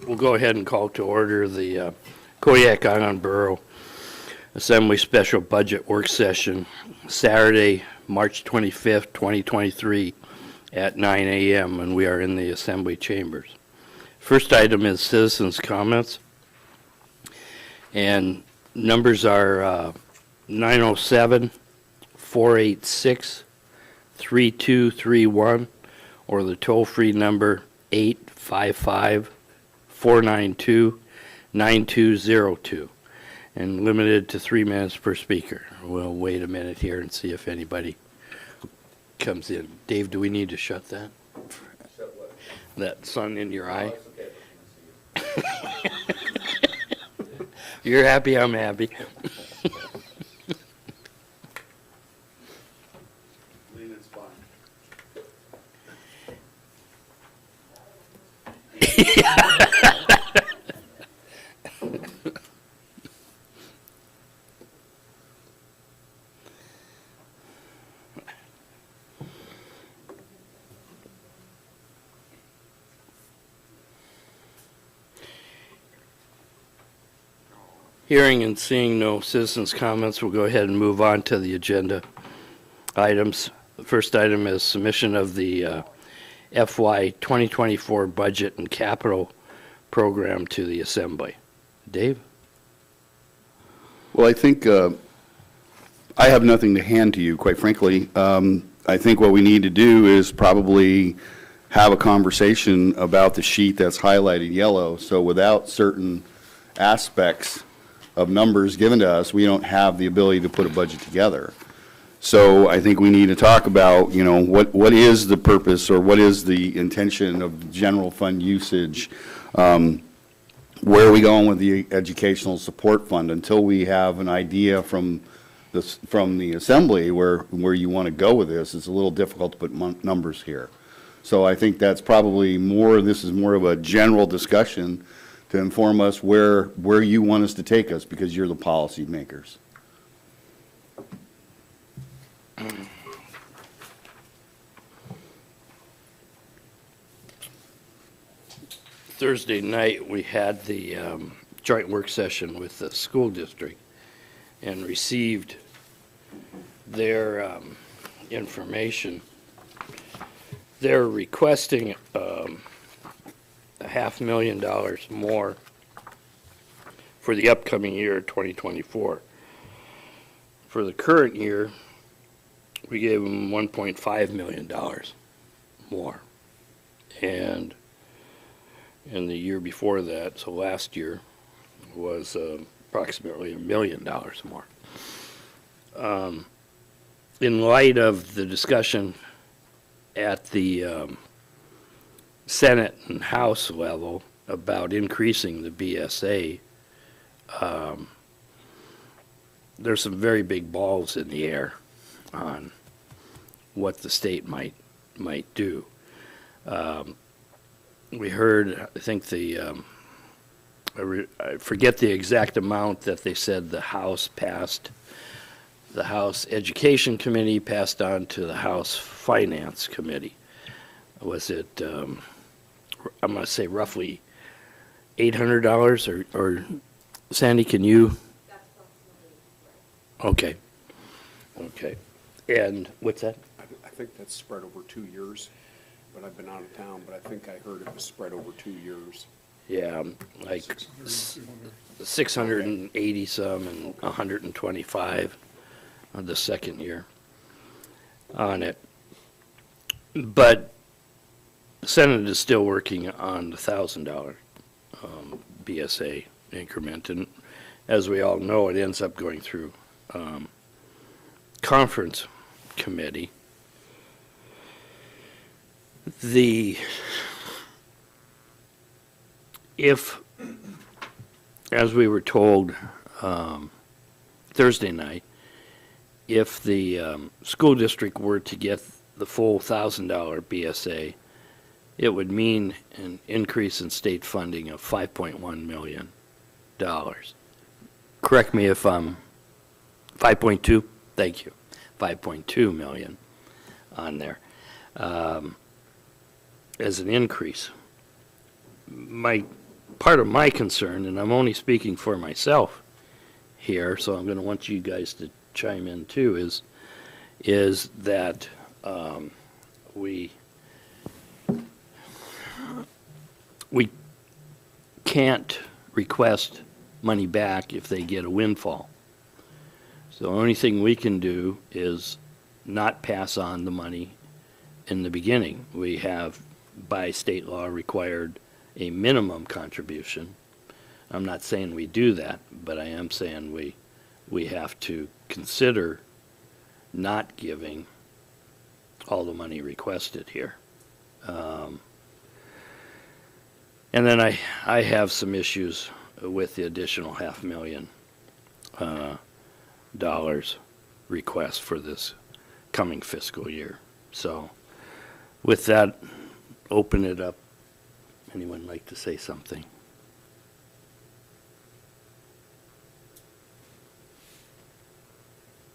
We'll go ahead and call to order the Kodiak Island Borough Assembly Special Budget Work Session, Saturday, March 25th, 2023 at 9 a.m., and we are in the Assembly chambers. First item is citizens' comments, and numbers are 907-486-3231, or the toll-free number 855-492-9202, and limited to 3 minutes per speaker. We'll wait a minute here and see if anybody comes in. Dave, do we need to shut that? Shut what? That sun in your eye? Oh, it's okay. You're happy, I'm happy. Leaning's fine. Hearing and seeing no citizens' comments, we'll go ahead and move on to the agenda items. The first item is submission of the FY 2024 budget and capital program to the Assembly. Dave? Well, I think I have nothing to hand to you, quite frankly. I think what we need to do is probably have a conversation about the sheet that's highlighted yellow. So without certain aspects of numbers given to us, we don't have the ability to put a budget together. So I think we need to talk about, you know, what is the purpose or what is the intention of general fund usage? Where are we going with the educational support fund? Until we have an idea from the Assembly where you want to go with this, it's a little difficult to put numbers here. So I think that's probably more, this is more of a general discussion to inform us where you want us to take us, because you're the policy makers. Thursday night, we had the joint work session with the school district and received their information. They're requesting $500,000 more for the upcoming year, 2024. For the current year, we gave them $1.5 million more. And in the year before that, so last year, was approximately $1 million more. In light of the discussion at the Senate and House level about increasing the BSA, there's some very big balls in the air on what the state might do. We heard, I think I forget the exact amount that they said the House passed. The House Education Committee passed on to the House Finance Committee. Was it, I'm going to say roughly $800, or Sandy, can you? That's approximately right. Okay. And what's that? I think that's spread over 2 years, but I've been out of town, but I think I heard it was spread over 2 years. Yeah, like 680 some and 125 on the second year on it. But the Senate is still working on the $1,000 BSA increment, and as we all know, it ends up going through conference committee. If, as we were told Thursday night, if the school district were to get the full $1,000 BSA, it would mean an increase in state funding of $5.1 million. Correct me if I'm 5.2? Thank you. 5.2 million on there as an increase. My part of my concern, and I'm only speaking for myself here, so I'm going to want you guys to chime in too, is that we can't request money back if they get a windfall. So the only thing we can do is not pass on the money in the beginning. We have, by state law, required a minimum contribution. I'm not saying we do that, but I am saying we have to consider not giving all the money requested here. And then I have some issues with the additional $500,000 request for this coming fiscal year. So with that, open it up. Anyone like to say something?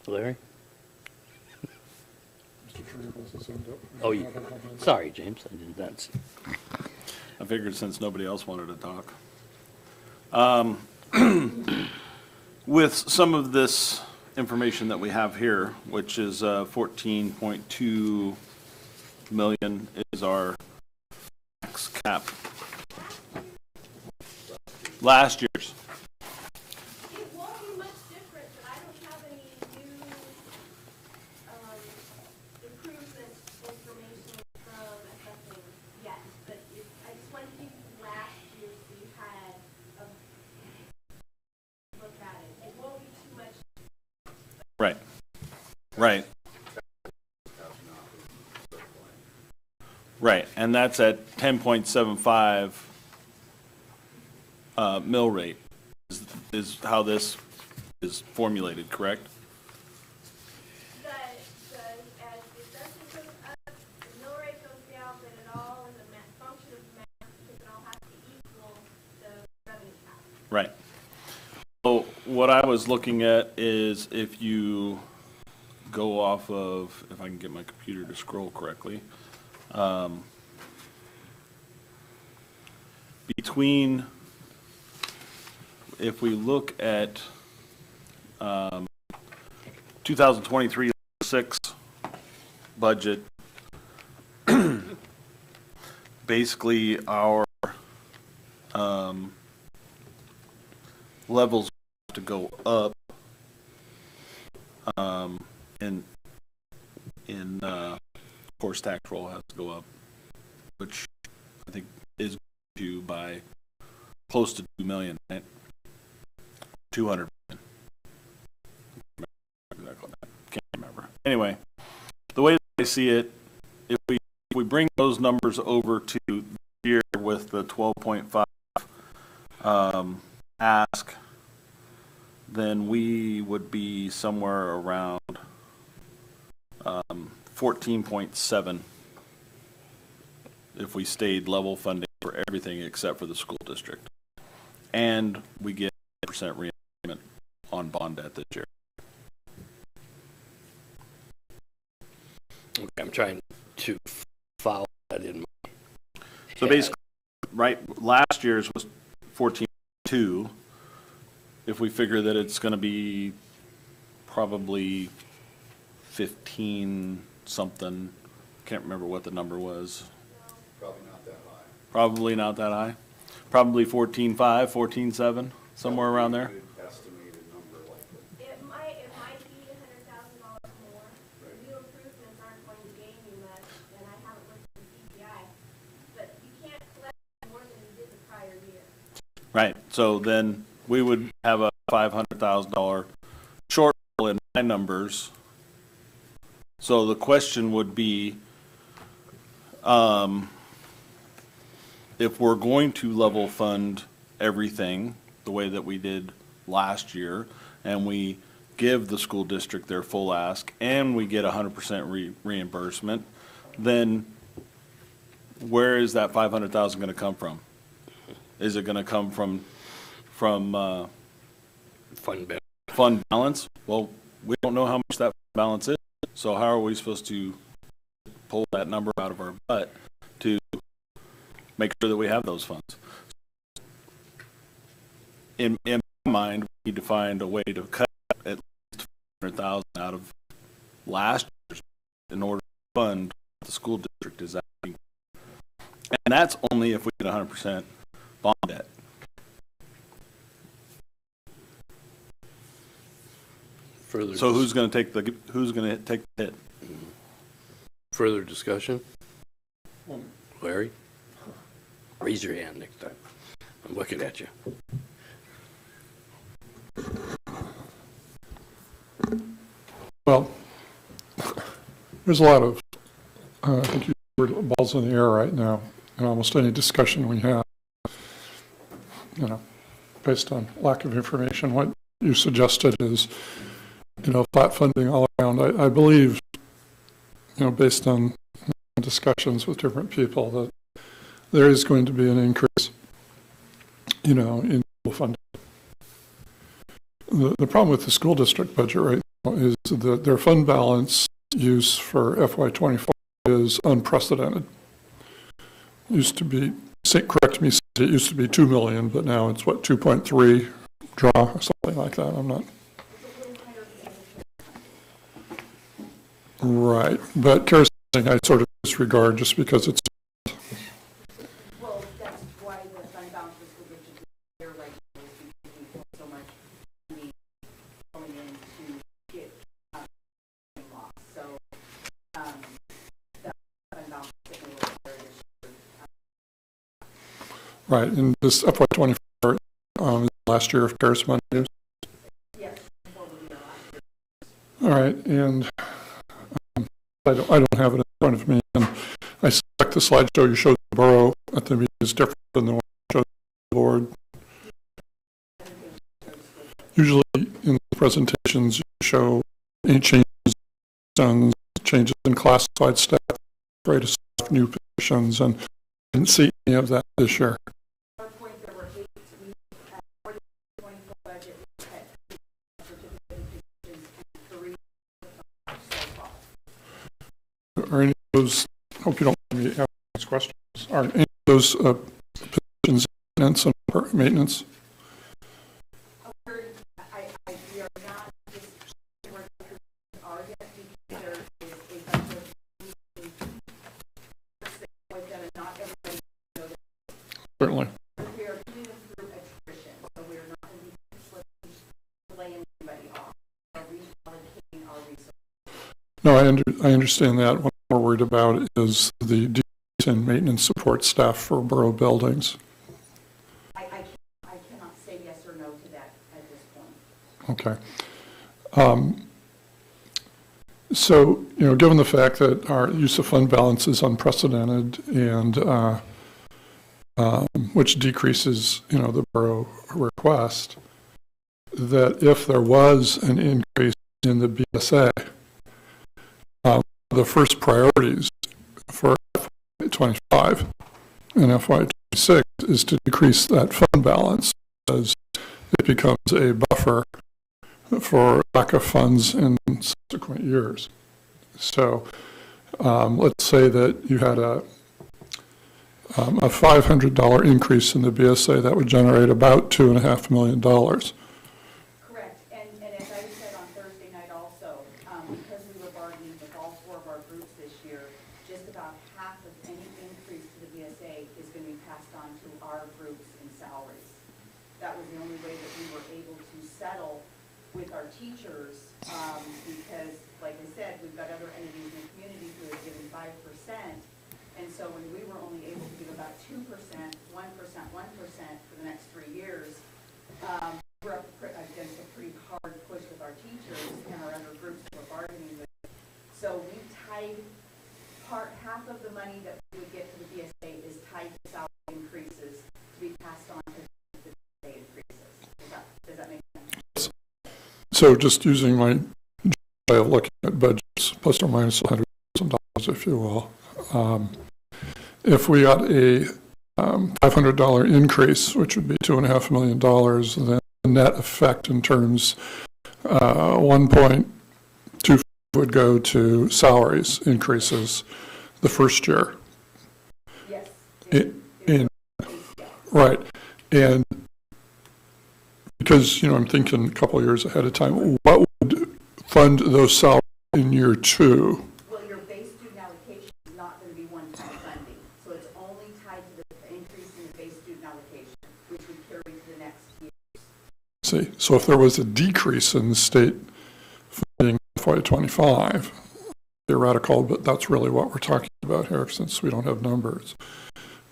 Larry? Oh, sorry, James, I did not see. I figured since nobody else wanted to talk. With some of this information that we have here, which is 14.2 million is our max cap. Last year's. It won't be much different, but I don't have any new, improvement information from assessing yet. But I just wanted to give you last year so you had a look at it. It won't be too much. Right. Right. Right, and that's at 10.75 mill rate is how this is formulated, correct? As the assessment goes up, the mill rate goes down, but it all is a function of math because it all has to equal the revenue cap. Right. So what I was looking at is if you go off of, if I can get my computer to scroll correctly, between, if we look at 2023-06 budget, basically our levels have to go up of course tax roll has to go up, which I think is due by close to 2 million, right? 200 million. Can't remember. Anyway, the way that I see it, if we bring those numbers over to the year with the 12.5 ask, then we would be somewhere around 14.7 if we stayed level funding for everything except for the school district. And we get 100% reimbursement on bond debt this year. Okay, I'm trying to follow that in my So basically, right, last year's was 14.2. If we figure that it's going to be probably 15 something, can't remember what the number was. Probably not that high. Probably not that high. Probably 14.5, 14.7, somewhere around there. Good estimated number likely. It might be $100,000 more. The new improvements aren't going to gain you much, and I haven't looked at the CPI. But you can't collect more than you did the prior year. Right. So then we would have a $500,000 shortfall in my numbers. So the question would be, if we're going to level fund everything the way that we did last year, and we give the school district their full ask, and we get 100% reimbursement, then where is that 500,000 going to come from? Is it going to come from fund fund balance? Well, we don't know how much that balance is, so how are we supposed to pull that number out of our butt to make sure that we have those funds? in my mind, we need to find a way to cut at least 400,000 out of last year's in order to fund what the school district is asking. And that's only if we get 100% bond debt. Further, So who's going to take the hit? further discussion? Larry? Raise your hand next time. I'm looking at you. Well, there's a lot of, I think you were balls in the air right now, in almost any discussion we have, based on lack of information. What you suggested is, flat funding all around. I believe, based on discussions with different people, that there is going to be an increase, in school funding. The problem with the school district budget right now is that their fund balance use for FY24 is unprecedented. Used to be, correct me, it used to be 2 million, but now it's 2.3 draw or something like that. I'm not. Right, but CARES I sort of disregard just because it's. Well, that's why the fund balance for school district is there right now, is because we have so much money going in to get loss. So, that fund balance is going to be there this year. Right, and this FY24 last year of CARES money used. Yes, what will be our last year. All right, and I don't have it in front of me, and I suspect the slideshow you showed the borough at the meeting is different than the one you showed the board. Usually in the presentations you show any changes in classified staff, greatest new positions, and I didn't see any of that this year. At our point, there were 8, for the 24 budget, we had 2 certificate positions and 3 so far. Are any of those, I hope you don't mind me asking these questions, are any of those positions in maintenance? We are not just where the are yet, because there is a bunch of with them, and not everybody knows. Certainly. We are doing this through attrition, so we are not going to be laying anybody off. We are reallocating our resources. No, I understand that. What I'm more worried about is the decrease in maintenance support staff for borough buildings. I cannot say yes or no to that at this point. Okay. So, given the fact that our use of fund balance is unprecedented and which decreases, the borough request, that if there was an increase in the BSA, the first priorities for FY25 and FY26 is to decrease that fund balance as it becomes a buffer for lack of funds in subsequent years. So let's say that you had a $500 increase in the BSA, that would generate about $2.5 million. Correct, and as I said on Thursday night also, because we were bargaining with all 4 of our groups this year, just about half of any increase to the BSA is going to be passed on to our groups in salaries. That was the only way that we were able to settle with our teachers, because, like I said, we've got other entities in the community who have given 5%, and so when we were only able to give about 2%, 1% for the next 3 years, we're up against a pretty hard push with our teachers and our other groups that we're bargaining with. So we tied half of the money that we would get to the BSA is tied to salary increases to be passed on to the BSA increases. Does that make sense? So just using my way of looking at budgets, plus or minus $100,000, if you will, if we got a $500 increase, which would be $2.5 million, then the net effect in terms 1.25 would go to salaries increases the first year. Yes. Right. And because, I'm thinking a couple of years ahead of time, what would fund those salaries in year 2? Well, your base student allocation is not going to be one-time funding, so it's only tied to the increase in the base student allocation, which would carry to the next year. See, so if there was a decrease in the state funding FY25, theoretical, but that's really what we're talking about here since we don't have numbers,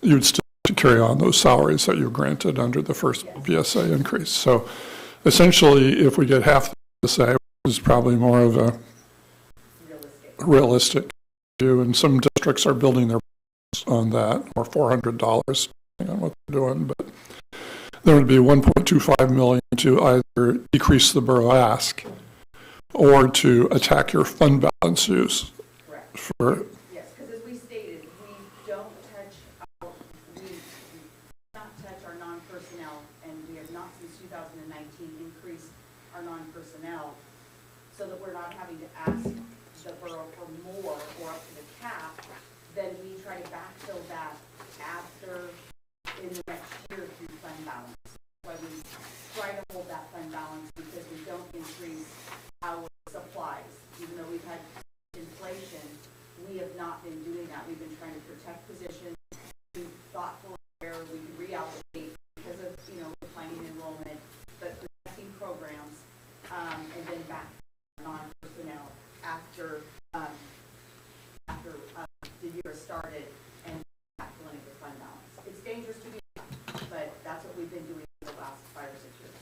you'd still have to carry on those salaries that you granted under the first VSA increase. So essentially, if we get half the VSA, which is probably more of a realistic view, and some districts are building their on that, or $400, depending on what they're doing, but there would be 1.25 million to either decrease the borough ask or to attack your fund balance use. Correct. For Yes, because as we stated, we don't touch, we do not touch our non-personnel, and we have not since 2019 increased our non-personnel, so that we're not having to ask the borough for more or up to the cap. Then we try to backfill that after, in the next year through fund balance. That's why we try to hold that fund balance, because we don't increase our supplies. Even though we've had inflation, we have not been doing that. We've been trying to protect positions, be thoughtful where we can reallocate because of, declining enrollment, but protecting programs, and then back non-personnel after the year started and backfilling it with fund balance. It's dangerous to do that, but that's what we've been doing for the last 5 or 6 years.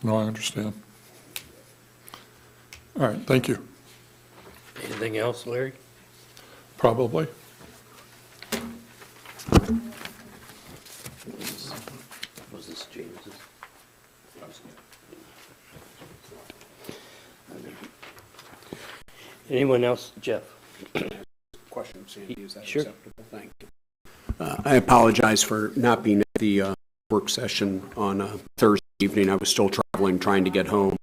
No, I understand. All right, thank you. Anything else, Larry? Probably. Was this James's? Anyone else? Jeff? Question, Sandy, is that Sure. acceptable? Thank you. I apologize for not being at the work session on Thursday evening. I was still traveling, trying to get home.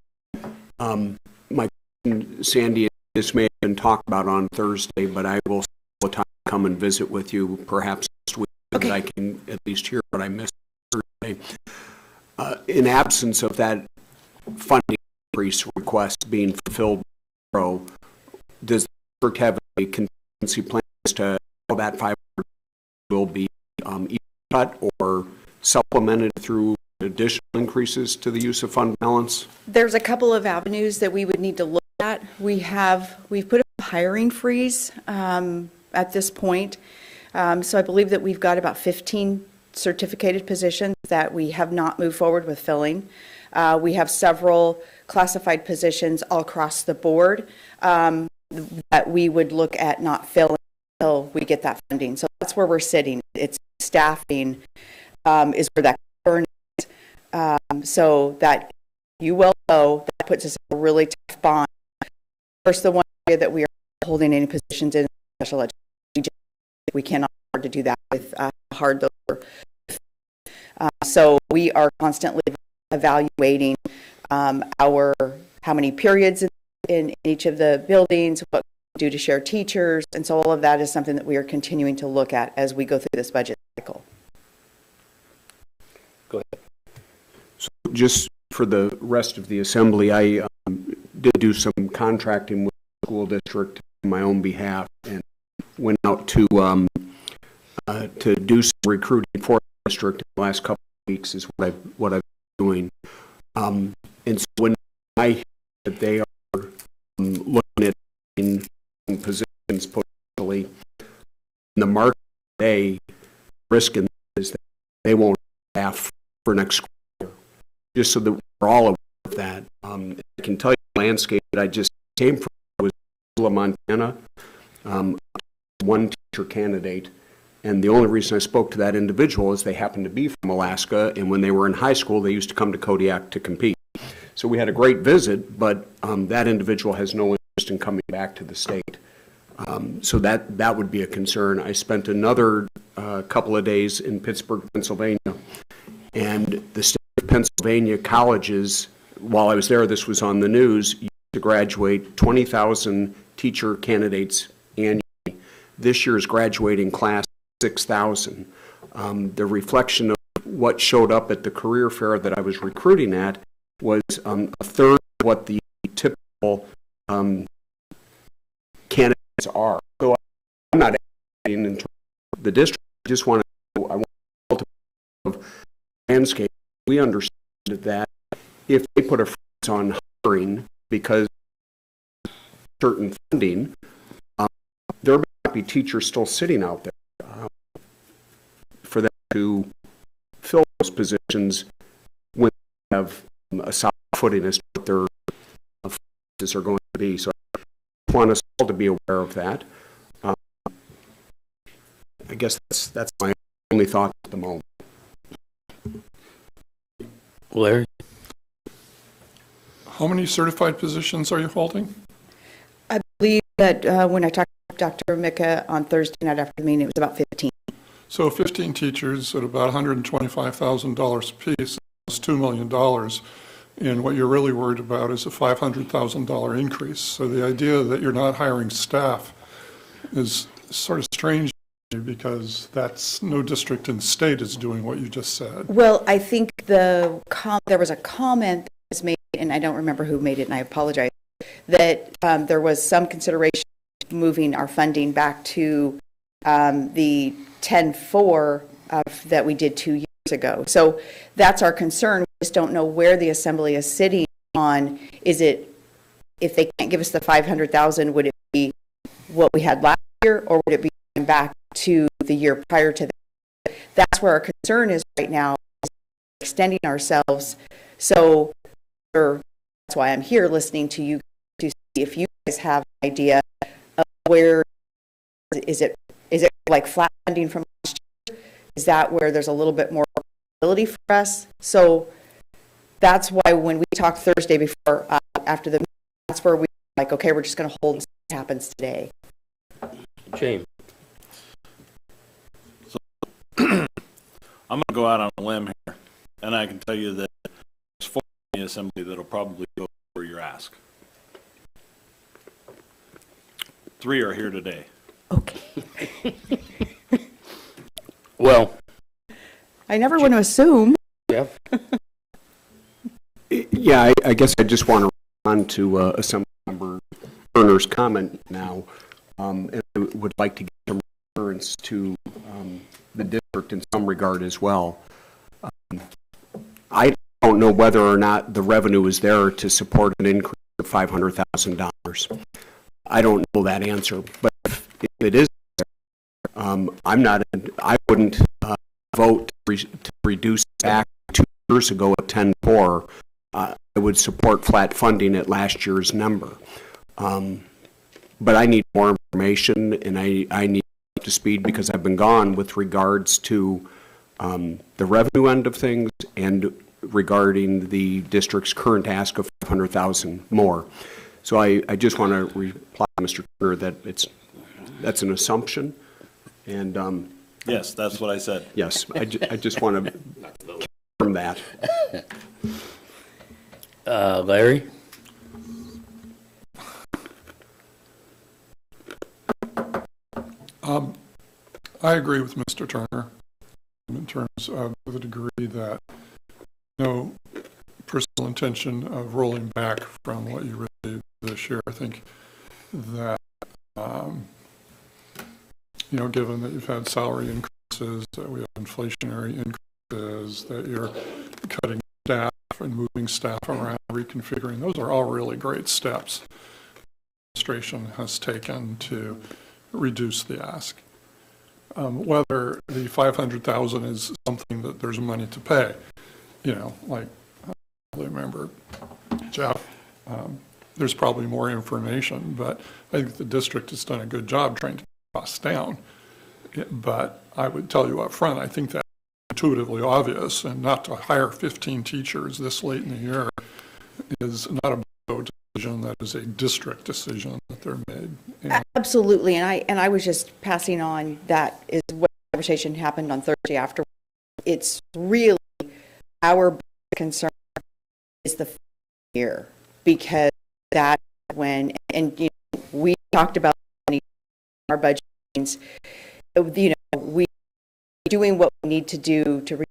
My question, Sandy, this may have been talked about on Thursday, but I will still come and visit with you perhaps next week, so that I can at least hear what I missed Thursday. In absence of that funding increase request being fulfilled, does the district have a contingency plan as to how that 500 will be either cut or supplemented through additional increases to the use of fund balance? There's a couple of avenues that we would need to look at. We've put a hiring freeze at this point. So I believe that we've got about 15 certificated positions that we have not moved forward with filling. We have several classified positions all across the board that we would look at not filling until we get that funding. So that's where we're sitting. It's staffing is where that concern is. So that you well know that puts us in a really tough bind. First, the one area that we are holding any positions in special education, we cannot afford to do that with hard those. So we are constantly evaluating how many periods in each of the buildings, what we do to share teachers, and so all of that is something that we are continuing to look at as we go through this budget cycle. Go ahead. So just for the rest of the assembly, I did do some contracting with the school district on my own behalf and went out to do some recruiting for the district in the last couple of weeks is what I've been doing. And so when I hear that they are looking at in positions potentially in the market today, risk in is that they won't staff for next school year. Just so that we're all aware of that. I can tell you the landscape that I just came from was Montana, one teacher candidate. And the only reason I spoke to that individual is they happened to be from Alaska, and when they were in high school, they used to come to Kodiak to compete. So we had a great visit, but that individual has no interest in coming back to the state. So that would be a concern. I spent another couple of days in Pittsburgh, Pennsylvania, and the state of Pennsylvania colleges, while I was there, this was on the news, used to graduate 20,000 teacher candidates annually. This year's graduating class, 6,000. The reflection of what showed up at the career fair that I was recruiting at was a third of what the typical candidates are. So I'm not advocating in terms of the district. I just want to, I want to landscape. We understand that if they put a freeze on hiring because certain funding, there might be teachers still sitting out there for them to fill those positions when they have a solid footing as to what their finances are going to be. So I want us all to be aware of that. I guess that's my only thought at the moment. Larry? How many certified positions are you holding? I believe that when I talked to Dr. Mika on Thursday night after the meeting, it was about 15. So 15 teachers at about $125,000 apiece, that's $2 million. And what you're really worried about is a $500,000 increase. So the idea that you're not hiring staff is sort of strange to me, because that's no district in the state is doing what you just said. Well, I think there was a comment that was made, and I don't remember who made it, and I apologize, that there was some consideration moving our funding back to the 10-4 that we did 2 years ago. So that's our concern. We just don't know where the assembly is sitting on. Is it, if they can't give us the 500,000, would it be what we had last year, or would it be going back to the year prior to that? That's where our concern is right now, is extending ourselves. So that's why I'm here listening to you to see if you guys have an idea of where is it like flat funding from last year? Is that where there's a little bit more ability for us? So that's why when we talked Thursday before, after the meeting, that's where we like, okay, we're just going to hold and see what happens today. James? So I'm going to go out on a limb here, and I can tell you that there's 4 in the assembly that'll probably go over your ask. 3 are here today. Okay. Well, I never want to assume. Jeff? Yeah, I guess I just want to respond to Assemblymember Turner's comment now, and I would like to get some reference to the district in some regard as well. I don't know whether or not the revenue is there to support an increase of $500,000. I don't know that answer, but if it is there, I wouldn't vote to reduce back 2 years ago at 10-4. I would support flat funding at last year's number. But I need more information, and I need up to speed because I've been gone with regards to the revenue end of things and regarding the district's current ask of $500,000 more. So I just want to reply to Mr. Turner that that's an assumption, and Yes, that's what I said. yes, I just want to confirm that. Larry? I agree with Mr. Turner in terms of the degree that no personal intention of rolling back from what you received this year. I think that, given that you've had salary increases, that we have inflationary increases, that you're cutting staff and moving staff around, reconfiguring, those are all really great steps the administration has taken to reduce the ask. Whether the 500,000 is something that there's money to pay, like I remember Jeff, there's probably more information, but I think the district has done a good job trying to keep costs down. But I would tell you up front, I think that's intuitively obvious, and not to hire 15 teachers this late in the year is not a borough decision, that is a district decision that they're made. And Absolutely, and I was just passing on that is what the conversation happened on Thursday after. It's really our concern is the year, because that when, and we talked about our budget meetings, we doing what we need to do to reduce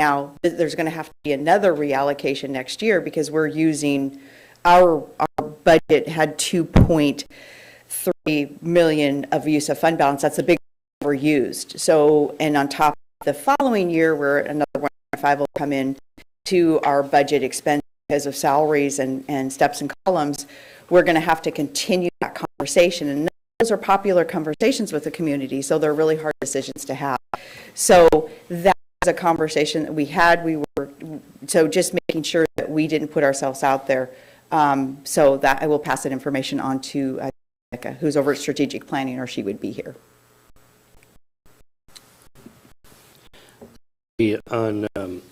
Now, there's going to have to be another reallocation next year because we're using, our budget had 2.3 million of use of fund balance. That's the big we're used. So, and on top of the following year, where another 1.5 will come in to our budget expense because of salaries and steps and columns, we're going to have to continue that conversation. And those are popular conversations with the community, so they're really hard decisions to have. So that was a conversation that we had. So just making sure that we didn't put ourselves out there. So that I will pass that information on to Becca, who's over at strategic planning, or she would be here. On current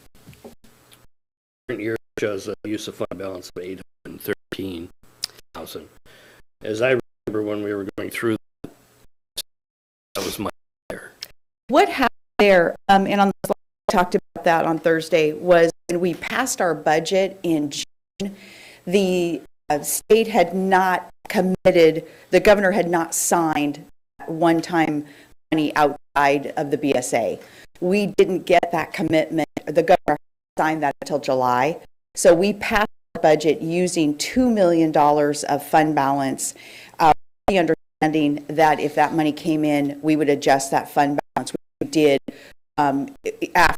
year shows a use of fund balance of 813,000. As I remember when we were going through that was much higher. What happened there, and on the slide I talked about that on Thursday, was when we passed our budget in June, the state had not committed, the governor had not signed one-time money outside of the BSA. We didn't get that commitment. The governor signed that until July. So we passed our budget using $2 million of fund balance, the understanding that if that money came in, we would adjust that fund balance, which we did after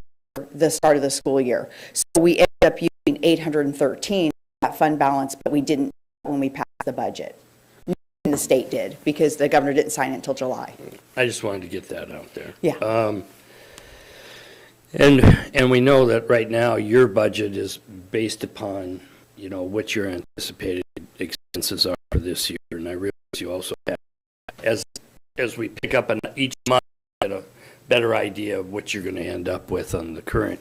the start of the school year. So we ended up using 813, that fund balance, but we didn't when we passed the budget. And the state did, because the governor didn't sign it until July. I just wanted to get that out there. Yeah. And we know that right now your budget is based upon, what your anticipated expenses are for this year. And I realize you also have, as we pick up each month, get a better idea of what you're going to end up with on the current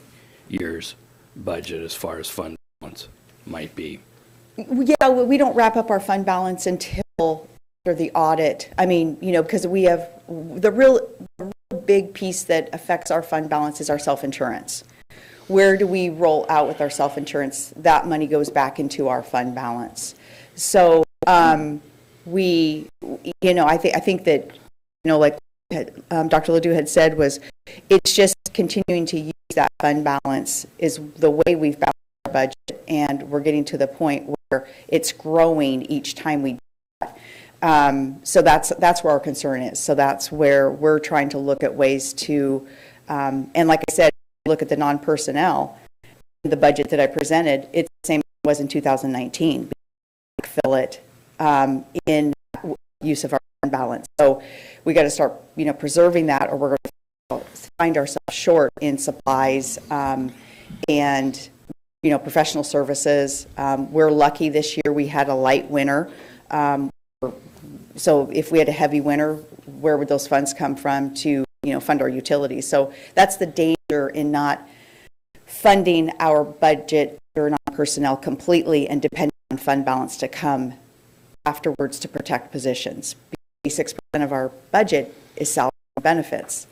year's budget as far as fund balance might be. Yeah, we don't wrap up our fund balance until after the audit. I mean, because we have the real big piece that affects our fund balance is our self-insurance. Where do we roll out with our self-insurance? That money goes back into our fund balance. So I think that, like Dr. Ledoux had said, was it's just continuing to use that fund balance is the way we've balanced our budget, and we're getting to the point where it's growing each time we do that. So that's where our concern is. So that's where we're trying to look at ways to, and like I said, look at the non-personnel, the budget that I presented, it's the same as it was in 2019. Fill it in use of our fund balance. So we got to start, preserving that, or we're going to find ourselves short in supplies and, professional services. We're lucky this year we had a light winter. So if we had a heavy winter, where would those funds come from to, fund our utilities? So that's the danger in not funding our budget or non-personnel completely and depending on fund balance to come afterwards to protect positions. 86% of our budget is salary and benefits.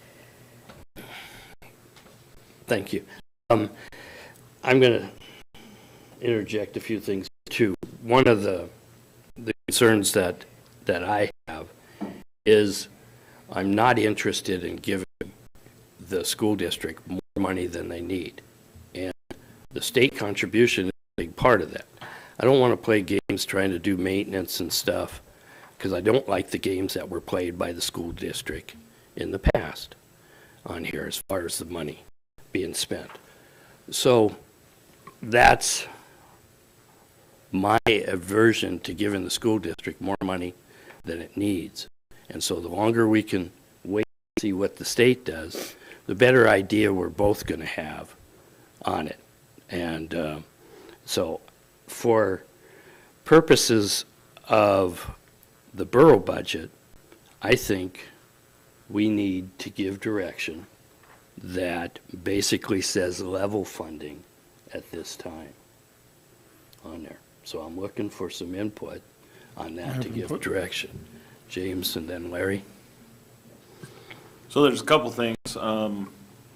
Thank you. I'm going to interject a few things too. One of the concerns that I have is I'm not interested in giving the school district more money than they need. And the state contribution is a big part of that. I don't want to play games trying to do maintenance and stuff, because I don't like the games that were played by the school district in the past on here as far as the money being spent. So that's my aversion to giving the school district more money than it needs. And so the longer we can wait and see what the state does, the better idea we're both going to have on it. And so for purposes of the borough budget, I think we need to give direction that basically says level funding at this time on there. So I'm looking for some input on that to give direction. James and then Larry. So there's a couple things.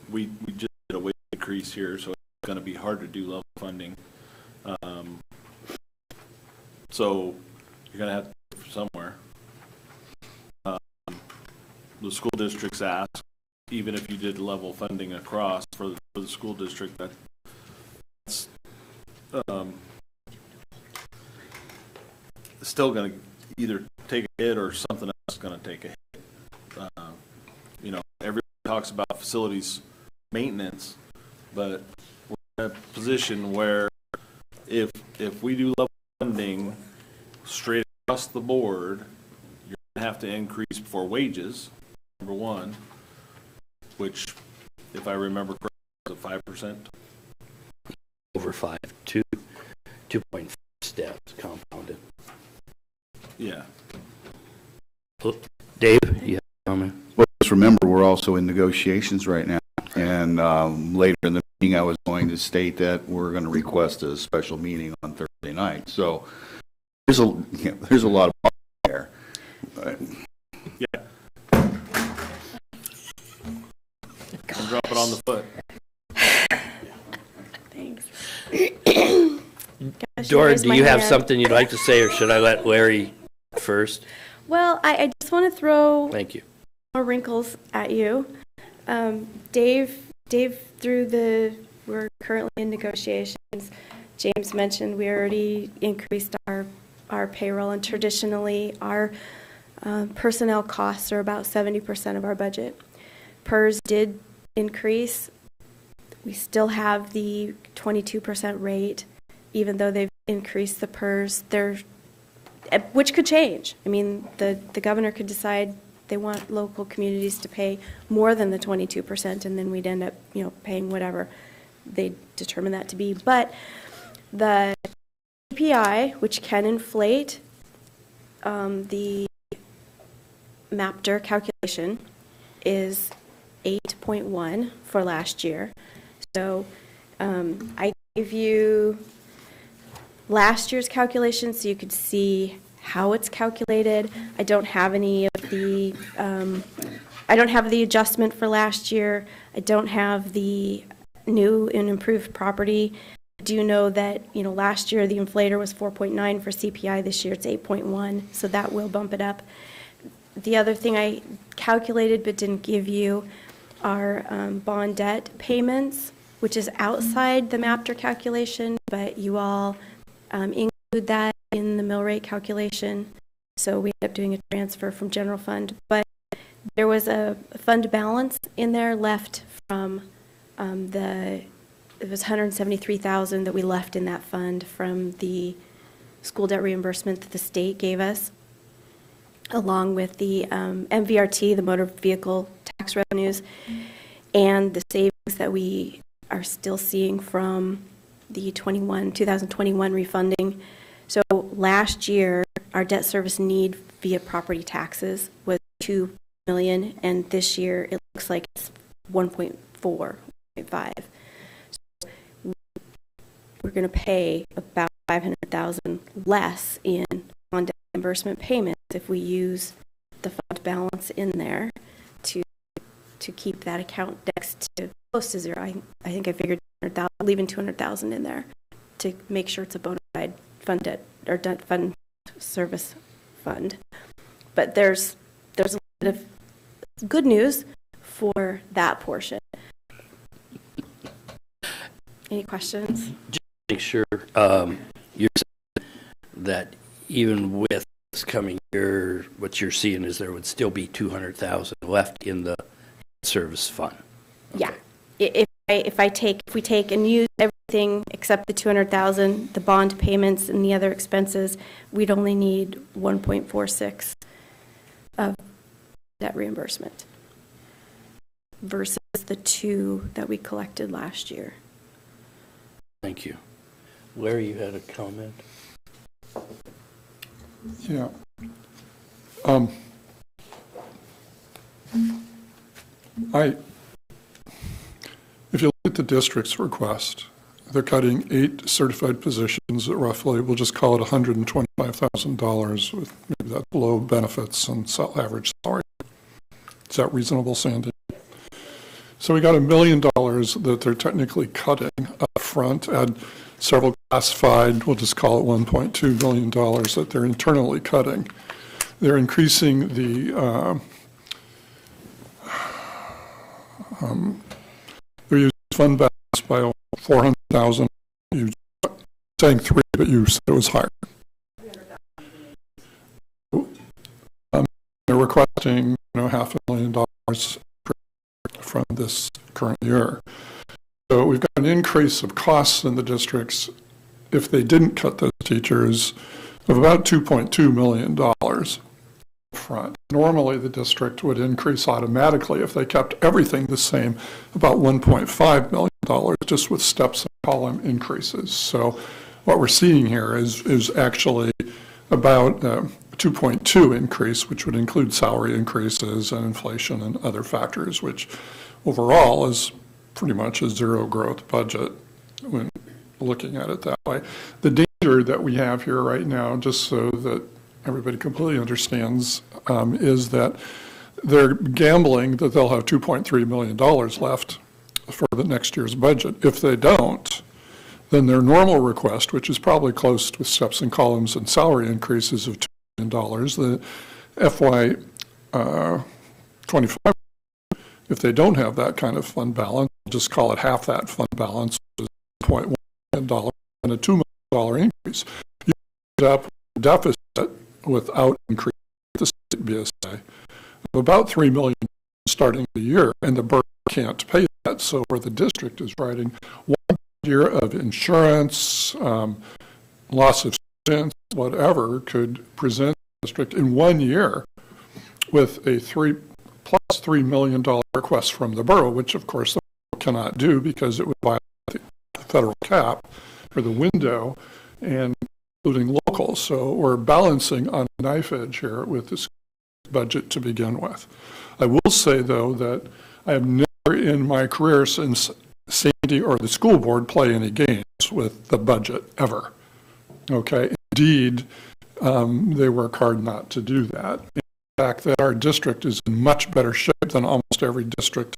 We just did a wage increase here, so it's going to be hard to do level funding. So you're going to have to somewhere. The school districts asked even if you did level funding across for the school district, that's still going to either take a hit or something else is going to take a hit. Everybody talks about facilities maintenance, but we're in a position where if we do level funding straight across the board, you're going to have to increase for wages, number one, which, if I remember correctly, is a 5%. Over 2.5 steps compounded. Yeah. Dave, you have a comment? Well, just remember, we're also in negotiations right now, and later in the meeting, I was going to state that we're going to request a special meeting on Thursday night. So there's a lot of there. Yeah. I'm dropping on the foot. Thanks. Dora, do you have something you'd like to say, or should I let Larry first? Well, I just want to throw Thank you. more wrinkles at you. Dave, we're currently in negotiations. James mentioned we already increased our payroll, and traditionally our personnel costs are about 70% of our budget. PERS did increase. We still have the 22% rate, even though they've increased the PERS. Which could change. I mean, the governor could decide they want local communities to pay more than the 22%, and then we'd end up, paying whatever they determine that to be. But the CPI, which can inflate the MAPTR calculation, is 8.1 for last year. So I gave you last year's calculation so you could see how it's calculated. I don't have any of the, I don't have the adjustment for last year. I don't have the new and improved property. I do know that, last year the inflator was 4.9 for CPI. This year it's 8.1, so that will bump it up. The other thing I calculated but didn't give you are bond debt payments, which is outside the MAPTR calculation, but you all include that in the mill rate calculation. So we end up doing a transfer from general fund. But there was a fund balance in there left from it was $173,000 that we left in that fund from the school debt reimbursement that the state gave us, along with the MVRT, the motor vehicle tax revenues, and the savings that we are still seeing from the 2021 refunding. So last year, our debt service need via property taxes was $2 million, and this year it looks like it's 1.4, 1.5. So we're going to pay about $500,000 less in on debt reimbursement payments if we use the fund balance in there to keep that account next to close to zero. I think I figured leaving $200,000 in there to make sure it's a bona fide fund debt or debt fund service fund. But there's a lot of good news for that portion. Any questions? Just to make sure, you're saying that even with this coming year, what you're seeing is there would still be $200,000 left in the service fund. Yeah. If we take and use everything except the $200,000, the bond payments and the other expenses, we'd only need 1.46 of debt reimbursement versus the 2 that we collected last year. Thank you. Larry, you had a comment? Yeah. If you look at the district's request, they're cutting 8 certified positions at roughly, we'll just call it $125,000 with maybe that's below benefits and average salary. Is that reasonable, Sandy? So we got $1 million that they're technically cutting up front, and several classified, we'll just call it $1.2 million that they're internally cutting. They're increasing the We used fund balance by over 400,000. You saying 3, but you said it was higher. They're requesting, $500,000 from this current year. So we've got an increase of costs in the districts, if they didn't cut those teachers, of about $2.2 million front. Normally, the district would increase automatically if they kept everything the same, about $1.5 million, just with steps and column increases. So what we're seeing here is actually about 2.2 increase, which would include salary increases and inflation and other factors, which overall is pretty much a zero growth budget when looking at it that way. The danger that we have here right now, just so that everybody completely understands, is that they're gambling that they'll have $2.3 million left for the next year's budget. If they don't, then their normal request, which is probably close with steps and columns and salary increases of $2 million, the FY 25, if they don't have that kind of fund balance, just call it half that fund balance, which is $1.1 million and a $2 million increase. You end up with a deficit without increasing the state BSA of about $3 million starting the year, and the borough can't pay that. So where the district is writing 1 year of insurance, loss of students, whatever, could present the district in 1 year with a $3 million request from the borough, which of course the borough cannot do because it would violate the federal cap or the window, and including local. So we're balancing on a knife edge here with this budget to begin with. I will say, though, that I have never in my career since Sandy or the school board play any games with the budget, ever. Okay? Indeed, they work hard not to do that. In fact, that our district is in much better shape than almost every district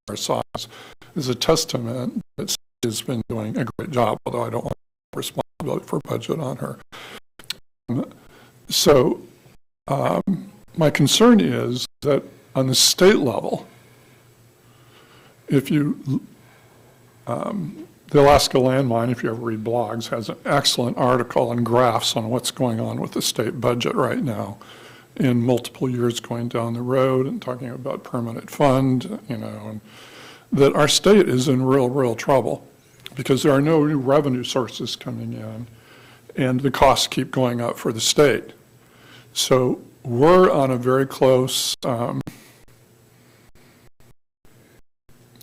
our size is a testament that Sandy has been doing a great job, although I don't want responsibility for budget on her. So my concern is that on the state level, if you, the Alaska Landmine, if you ever read blogs, has an excellent article and graphs on what's going on with the state budget right now in multiple years going down the road and talking about permanent fund, and that our state is in real trouble because there are no new revenue sources coming in, and the costs keep going up for the state. So we're on a very close, as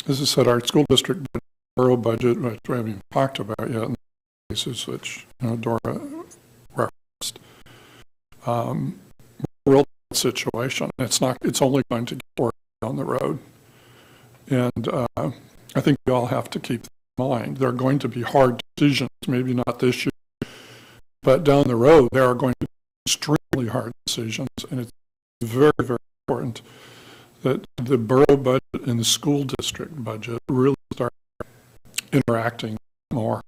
I said, our school district borough budget, which we haven't even talked about yet, in the cases which Dora referenced, real situation. It's only going to get worse down the road. And I think we all have to keep in mind there are going to be hard decisions, maybe not this year, but down the road there are going to be extremely hard decisions, and it's very, very important that the borough budget and the school district budget really start interacting more,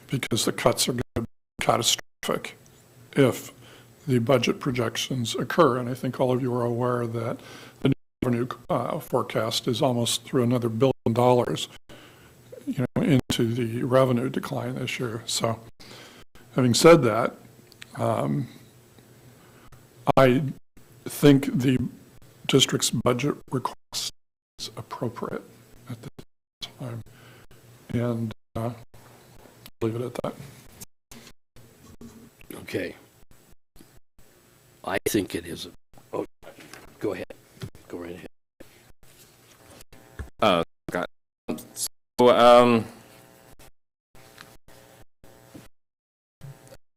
because the cuts are going to be catastrophic if the budget projections occur. And I think all of you are aware that the revenue forecast is almost through another $1 billion, into the revenue decline this year. So having said that, I think the district's budget request is appropriate at this time, and leave it at that. Okay. I think it is. Oh, go ahead. Go right ahead.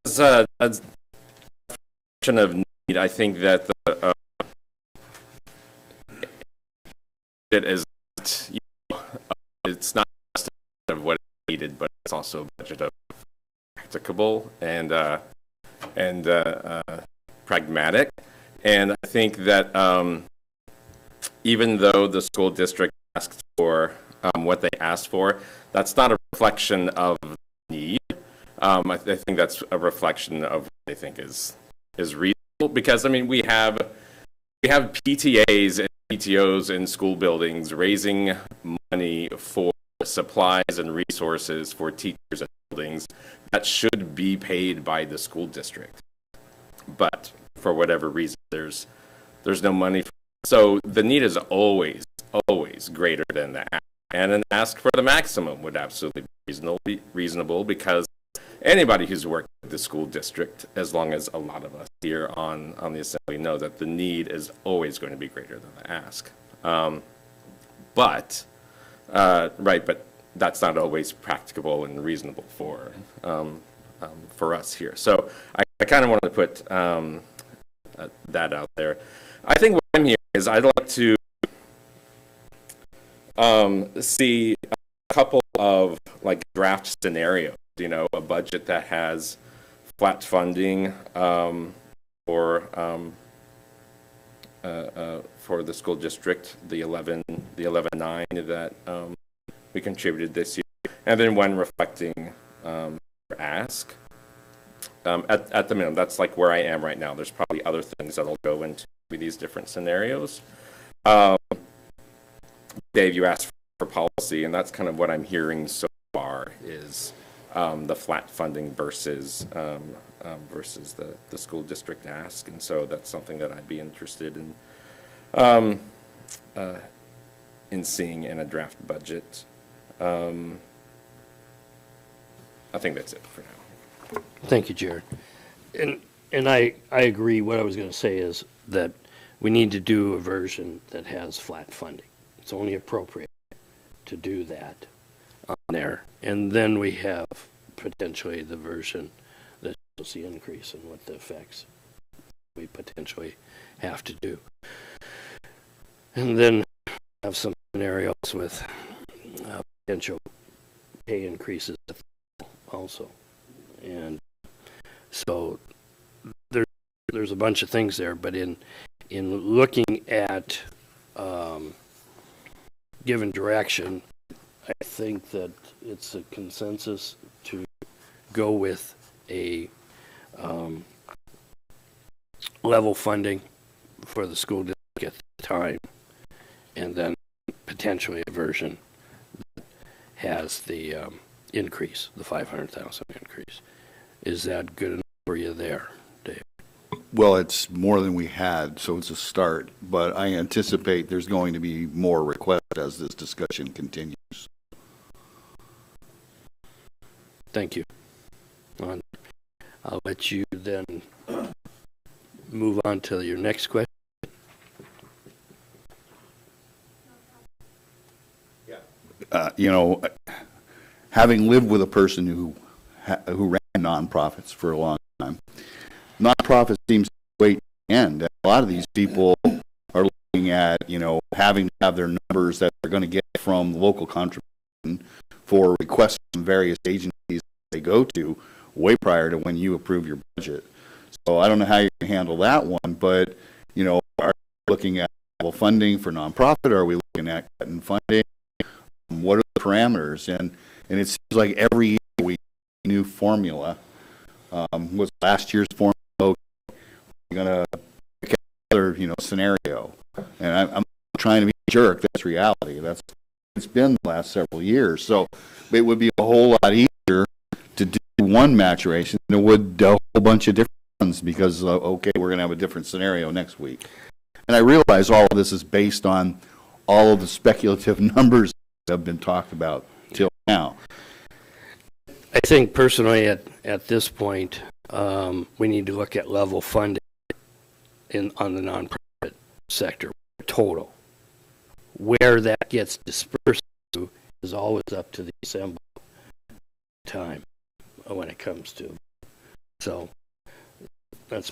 So, as a question of need, I think that the it is it's not just a of what is needed, but it's also a budget of practicable and pragmatic. And I think that even though the school district asked for what they asked for, that's not a reflection of need. I think that's a reflection of what they think is reasonable, because I mean we have PTAs and PTOs in school buildings, raising money for supplies and resources for teachers at buildings that should be paid by the school district. But for whatever reason, there's no money. So the need is always greater than the ask. And an ask for the maximum would absolutely be reasonable because anybody who's worked with the school district, as long as a lot of us here on the assembly know that the need is always going to be greater than the ask. But that's not always practicable and reasonable for us here. So I kind of wanted to put that out there. I think what I'm hearing is I'd like to see a couple of like draft scenarios, a budget that has flat funding for the school district, the 11.9 that we contributed this year, and then one reflecting ask. At the minimum, that's like where I am right now. There's probably other things that'll go into these different scenarios. Dave, you asked for policy, and that's kind of what I'm hearing so far is the flat funding versus the school district ask, and so that's something that I'd be interested in seeing in a draft budget. I think that's it for now. Thank you, Jared. And I agree. What I was going to say is that we need to do a version that has flat funding. It's only appropriate to do that on there. And then we have potentially the version that shows the increase and what the effects we potentially have to do. And then have some scenarios with potential pay increases also. And so there's a bunch of things there, but in looking at given direction, I think that it's a consensus to go with a level funding for the school district at the time, and then potentially a version that has the increase, the 500,000 increase. Is that good enough for you there, Dave? Well, it's more than we had, so it's a start, but I anticipate there's going to be more requests as this discussion continues. Thank you. I'll let you then move on to your next question. Having lived with a person who ran nonprofits for a long time, nonprofits seems to wait to the end. A lot of these people are looking at, having to have their numbers that they're going to get from local contribution for requests from various agencies they go to way prior to when you approve your budget. So I don't know how you can handle that one, but, are we looking at level funding for nonprofit? Are we looking at cutting funding? What are the parameters? And it seems like every year we have a new formula. Was last year's formula? We're going to pick another, scenario. And I'm not trying to be a jerk. That's reality. It's been the last several years. So it would be a whole lot easier to do one maturation than it would a whole bunch of different ones because, okay, we're going to have a different scenario next week. And I realize all of this is based on all of the speculative numbers that have been talked about till now. I think personally at this point, we need to look at level funding on the nonprofit sector total. Where that gets dispersed to is always up to the assembly time when it comes to. So that's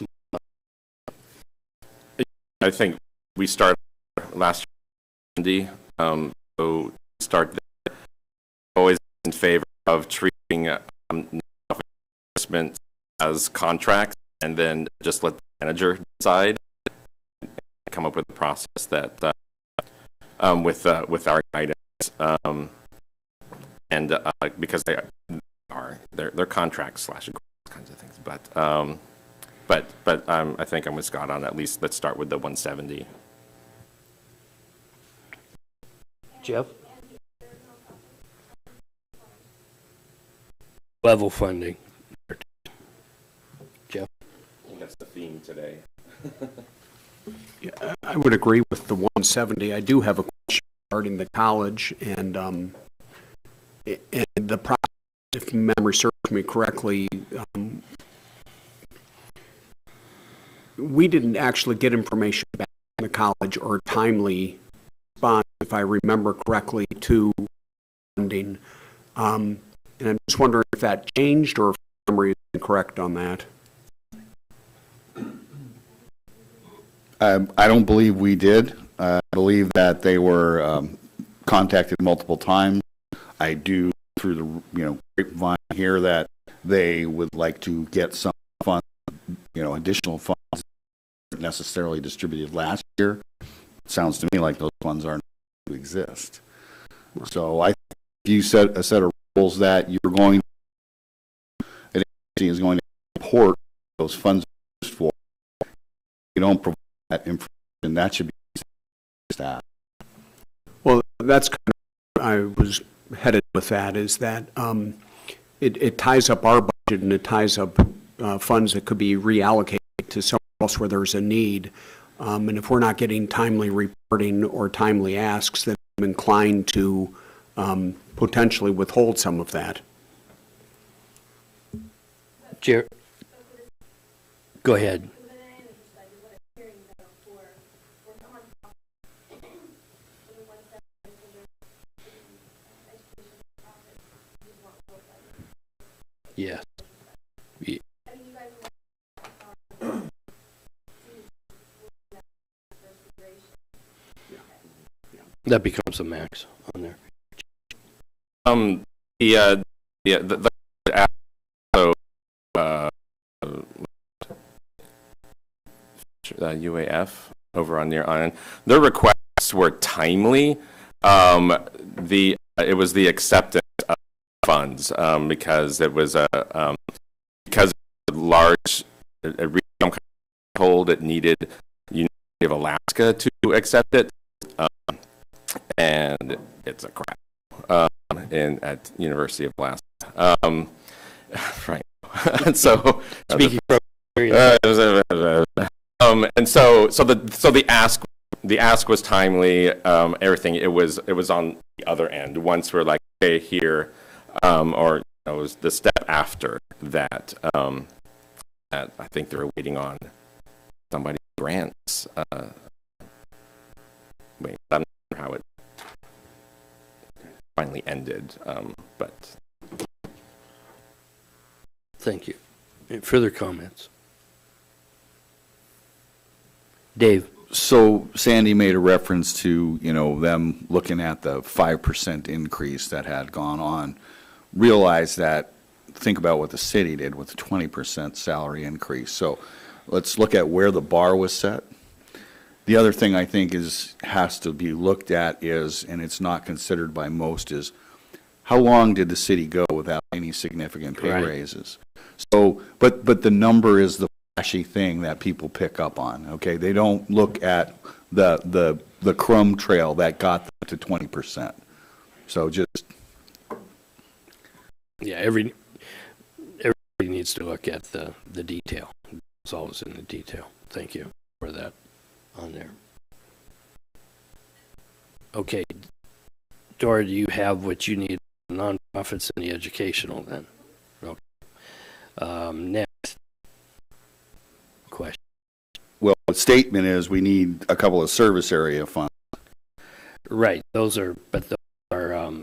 I think we started last year, so start there. Always in favor of treating investments as contracts and then just let the manager decide and come up with a process that with our guidance and because they're contracts / kinds of things, but I think I'm with Scott on at least let's start with the 170. Jeff? Level funding. Jeff? I think that's the theme today. I would agree with the 170. I do have a question regarding the college and the process, if memory serves me correctly, we didn't actually get information back from the college or timely response, if I remember correctly, to funding. And I'm just wondering if that changed or if memory is incorrect on that. I don't believe we did. I believe that they were contacted multiple times. I do, through the grapevine, hear that they would like to get some funds, additional funds not necessarily distributed last year. It sounds to me like those funds aren't to exist. So I think if you set a set of rules that you're going, an agency is going to report those funds used for, you don't provide that information, that should be staff. Well, that's kind of, I was headed with that, is that it ties up our budget and it ties up funds that could be reallocated to somewhere else where there's a need. And if we're not getting timely reporting or timely asks, then I'm inclined to potentially withhold some of that. Go ahead. Yes. That becomes a max on there. The UAF over on their requests were timely. It was the acceptance of funds because it was because of a large regional hold, it needed University of Alaska to accept it, and it's a crap at University of Alaska. Right. And so Speaking from and so the ask was timely. Everything it was on the other end. Once we're like, okay, here, or it was the step after that. That I think they're waiting on somebody grants. Wait, I'm not sure how it finally ended, but. Thank you. Any further comments? Dave? So Sandy made a reference to, them looking at the 5% increase that had gone on. Realize that, think about what the city did with the 20% salary increase. So let's look at where the bar was set. The other thing I think has to be looked at is, and it's not considered by most, is how long did the city go without any significant pay Right. raises? So, but the number is the flashy thing that people pick up on, okay? They don't look at the crumb trail that got them to 20%. So just. Yeah, everybody needs to look at the detail. It's always in the detail. Thank you for that on there. Okay. Dora, do you have what you need, nonprofits and the educational then? Okay. Next question. Well, the statement is we need a couple of service area funds. Right, those are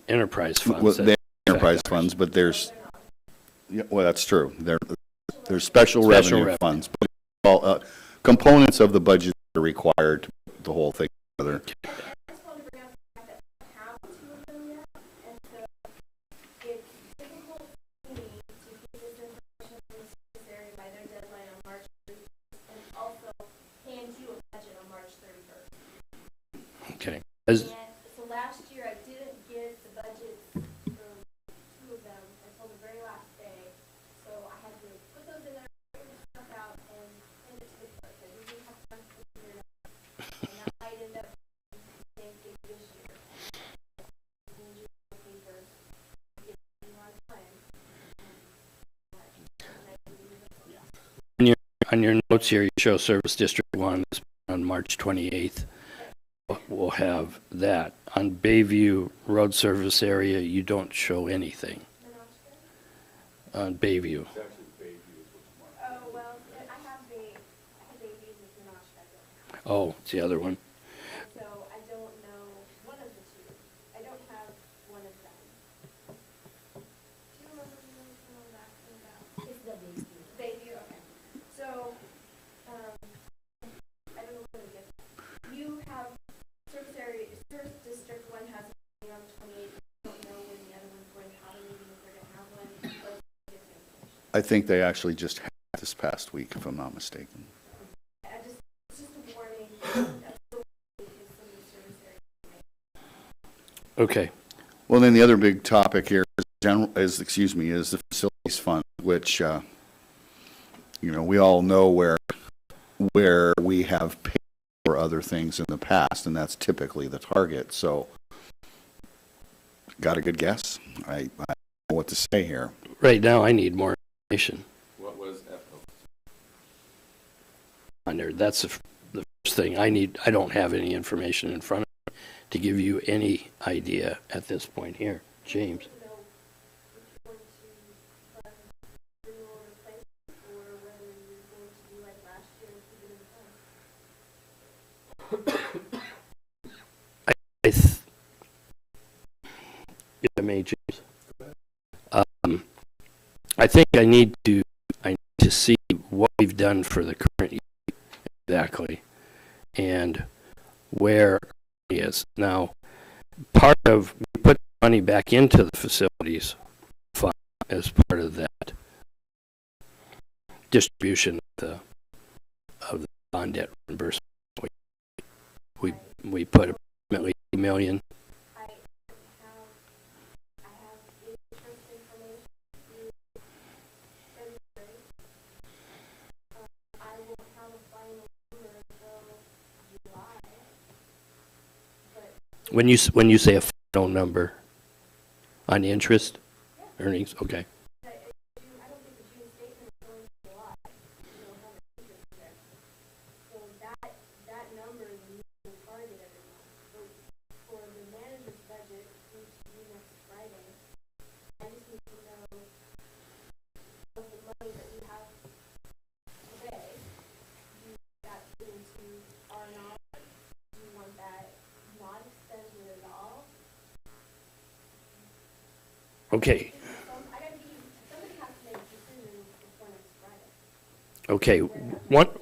enterprise funds. Well, that they're enterprise affect funds, but there's, yeah, well, that's true. There's special revenue funds, but all, components of the budget are required to put the whole thing together. I just want to bring up the fact that we don't have two of them yet, and so it's difficult for me to get this information from the service area by their deadline on March 31st, and also hand you a budget on March 31st. Okay. And so last year, I didn't get the budgets from two of them until the very last day, so I had to put those in there, figure stuff out, and send it to the clerk. I didn't have time to figure it out, and that might end up being the same thing this year. on your notes here, you show Service District 1 is on March 28th. We'll have that. On Bayview Road Service Area, you don't show anything. On Bayview. Oh, well, I have babies with Menasha. Oh, it's the other one. So I don't know one of the two. I don't have one of them. Do you remember which one I'm asking about? It's the baby. Baby, okay. So, I don't know what it is. You have Service District 1 has a meeting on the 28th. You don't know when the other one's going to have a meeting, if they're going to have one. Or get the information. I think they actually just had this past week, if I'm not mistaken. It's just a warning. That's the way it is some of the service areas. Okay. Well, then the other big topic here is the facilities fund, which, we all know where we have paid for other things in the past, and that's typically the target. So, got a good guess? I don't know what to say here. Right now, I need more information What was FO? on there. That's the first thing I need. I don't have any information in front of me to give you any idea at this point here. James? To know if you're going to fund renewal replacement or whether you're going to do like last year and keep it in the If I may, James. I think I need to see what we've done for the current year exactly, and where it is. Now, we put money back into the facilities fund as part of that distribution of the bond debt reimbursement. We put approximately $8 million. I have interest information through February. I won't have a final number until July. But When you say a final number on interest earnings, okay. I don't think the June statement is going to July. You don't have an interest there. So that number is a moving target every month. So for the manager's budget, which is due next Friday, I just need to know of the money that we have today. Do you want that put into R&R? Do you want that not expended at all? Okay, Somebody has to make a decision before next Friday. okay.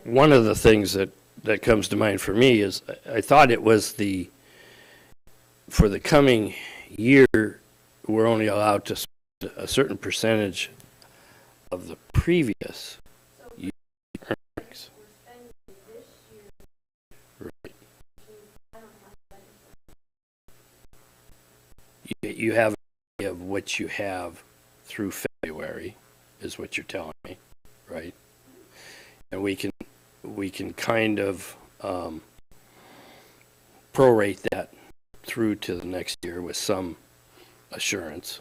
One of the things that comes to mind for me is I thought it was for the coming year, we're only allowed to spend a certain percentage of the previous year earnings. We're spending this year, Right. I don't have that information. You have an idea of what you have through February, is what you're telling me, right? And we can kind of prorate that through to the next year with some assurance.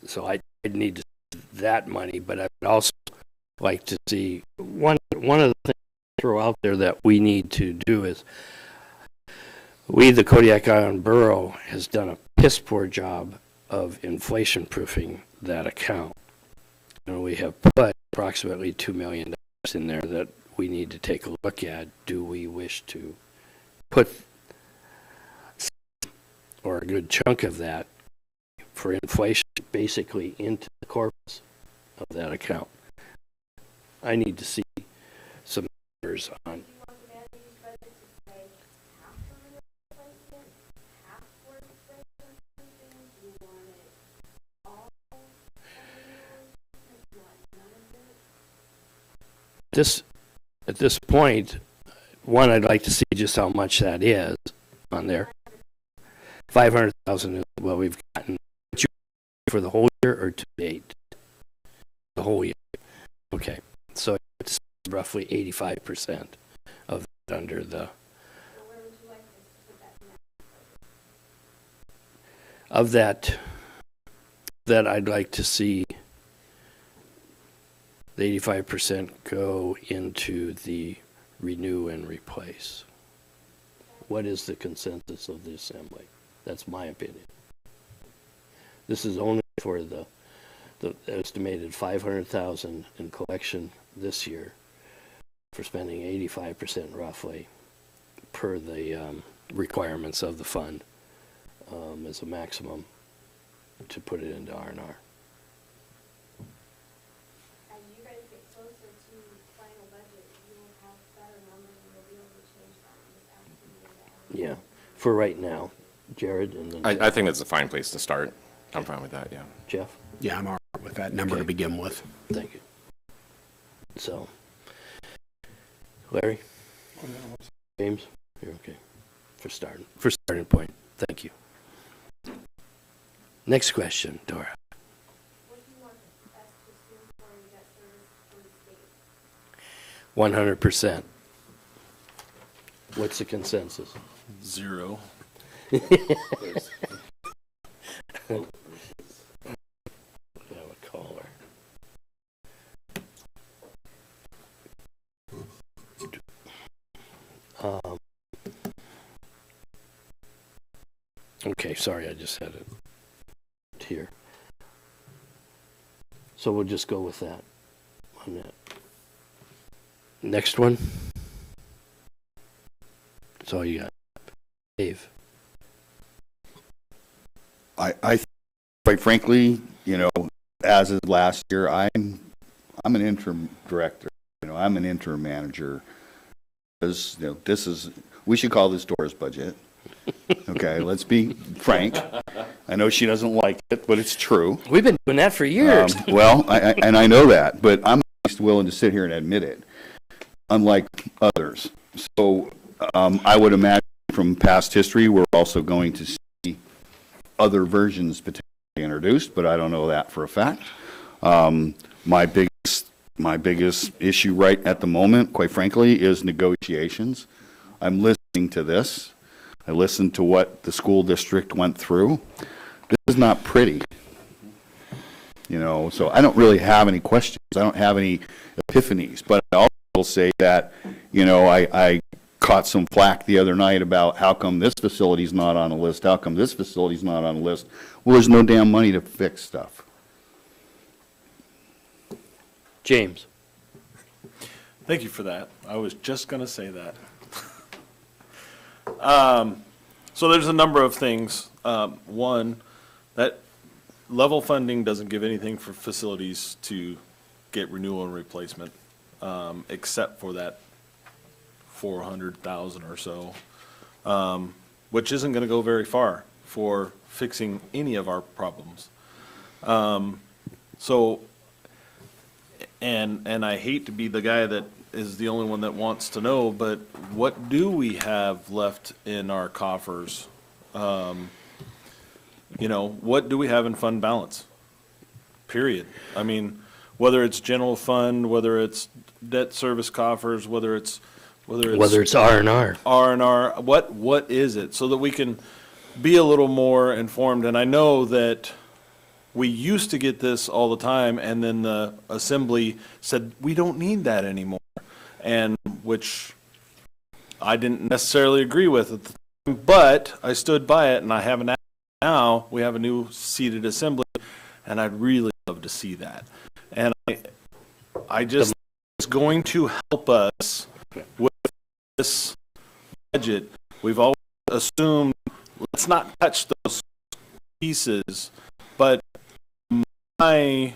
So I'd need to see that money, but I would also like to see one of the things to throw out there that we need to do is the Kodiak Island Borough has done a piss poor job of inflation proofing that account. And we have put approximately $2 million in there that we need to take a look at. Do we wish to put or a good chunk of that for inflation basically into the corpus of that account? I need to see some numbers on. Do you want the manager's budget to say half for replacement, half for inflation proofing? Do you want it all for renewals? Do you want none of it? At this point, one, I'd like to see just how much that is on there. 500,000 is what we've gotten for the whole year or to date? The whole year. Okay, so it's roughly 85% of it under the. Or where would you like us to put that in? Of that I'd like to see the 85% go into the renew and replace. What is the consensus of the assembly? That's my opinion. This is only for the estimated 500,000 in collection this year for spending 85% roughly per the requirements of the fund as a maximum to put it into R&R. As you guys get closer to final budget, you will have better numbers and you'll be able to change that and just ask you to add. Yeah, for right now. Jared and then I think that's a fine place to start. I'm fine with that, yeah. Jeff? Yeah, I'm all right with that number to Okay. begin with. Thank you. So, Larry? James? You're okay. For starting point. Thank you. Next question, Dora. What do you want us to assume for your debt service for the state? 100%. What's the consensus? 0. I would call her. Okay, sorry, I just had it here. So we'll just go with that on that. Next one. That's all you got. Dave. Quite frankly, as of last year, I'm an interim director. I'm an interim manager. We should call this Dora's budget. Okay, let's be frank. I know she doesn't like it, but it's true. We've been doing that for years. Well, I know that, but I'm at least willing to sit here and admit it, unlike others. So I would imagine from past history, we're also going to see other versions potentially introduced, but I don't know that for a fact. My biggest issue right at the moment, quite frankly, is negotiations. I'm listening to this. I listened to what the school district went through. This is not pretty. So I don't really have any questions. I don't have any epiphanies, but I also will say that, I caught some flack the other night about how come this facility's not on the list, how come this facility's not on the list. Well, there's no damn money to fix stuff. James. Thank you for that. I was just going to say that. So there's a number of things. One, that level funding doesn't give anything for facilities to get renewal and replacement, except for that 400,000 or so, which isn't going to go very far for fixing any of our problems. And I hate to be the guy that is the only one that wants to know, but what do we have left in our coffers? What do we have in fund balance? Period. I mean, whether it's general fund, whether it's debt service coffers, whether it's R&R. R&R, what is it? So that we can be a little more informed. And I know that we used to get this all the time, and then the assembly said, we don't need that anymore. And which I didn't necessarily agree with at the time, but I stood by it, and I have now we have a new seated assembly, and I'd really love to see that. And I just, it's going to help us with this budget. We've always assumed, let's not touch those pieces, but my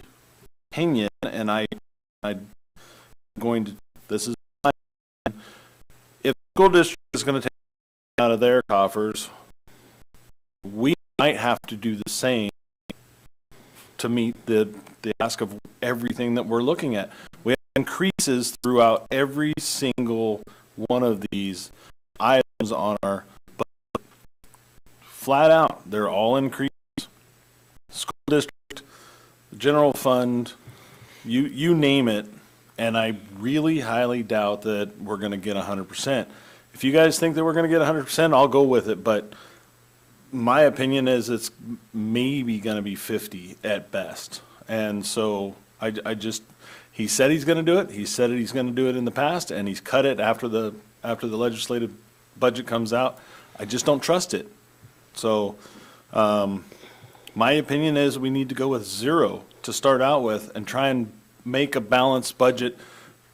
opinion, and I'm going to, this is my opinion, if the school district is going to take out of their coffers, we might have to do the same to meet the ask of everything that we're looking at. We have increases throughout every single one of these items on our budget. Flat out, they're all increased. School district, general fund, you name it, and I really highly doubt that we're going to get 100%. If you guys think that we're going to get 100%, I'll go with it, but my opinion is it's maybe going to be 50 at best. And so I just, He said he's gonna do it, he said he's gonna do it in the past, and he's cut it after the legislative budget comes out. I just don't trust it. So, my opinion is we need to go with 0 to start out with and try and make a balanced budget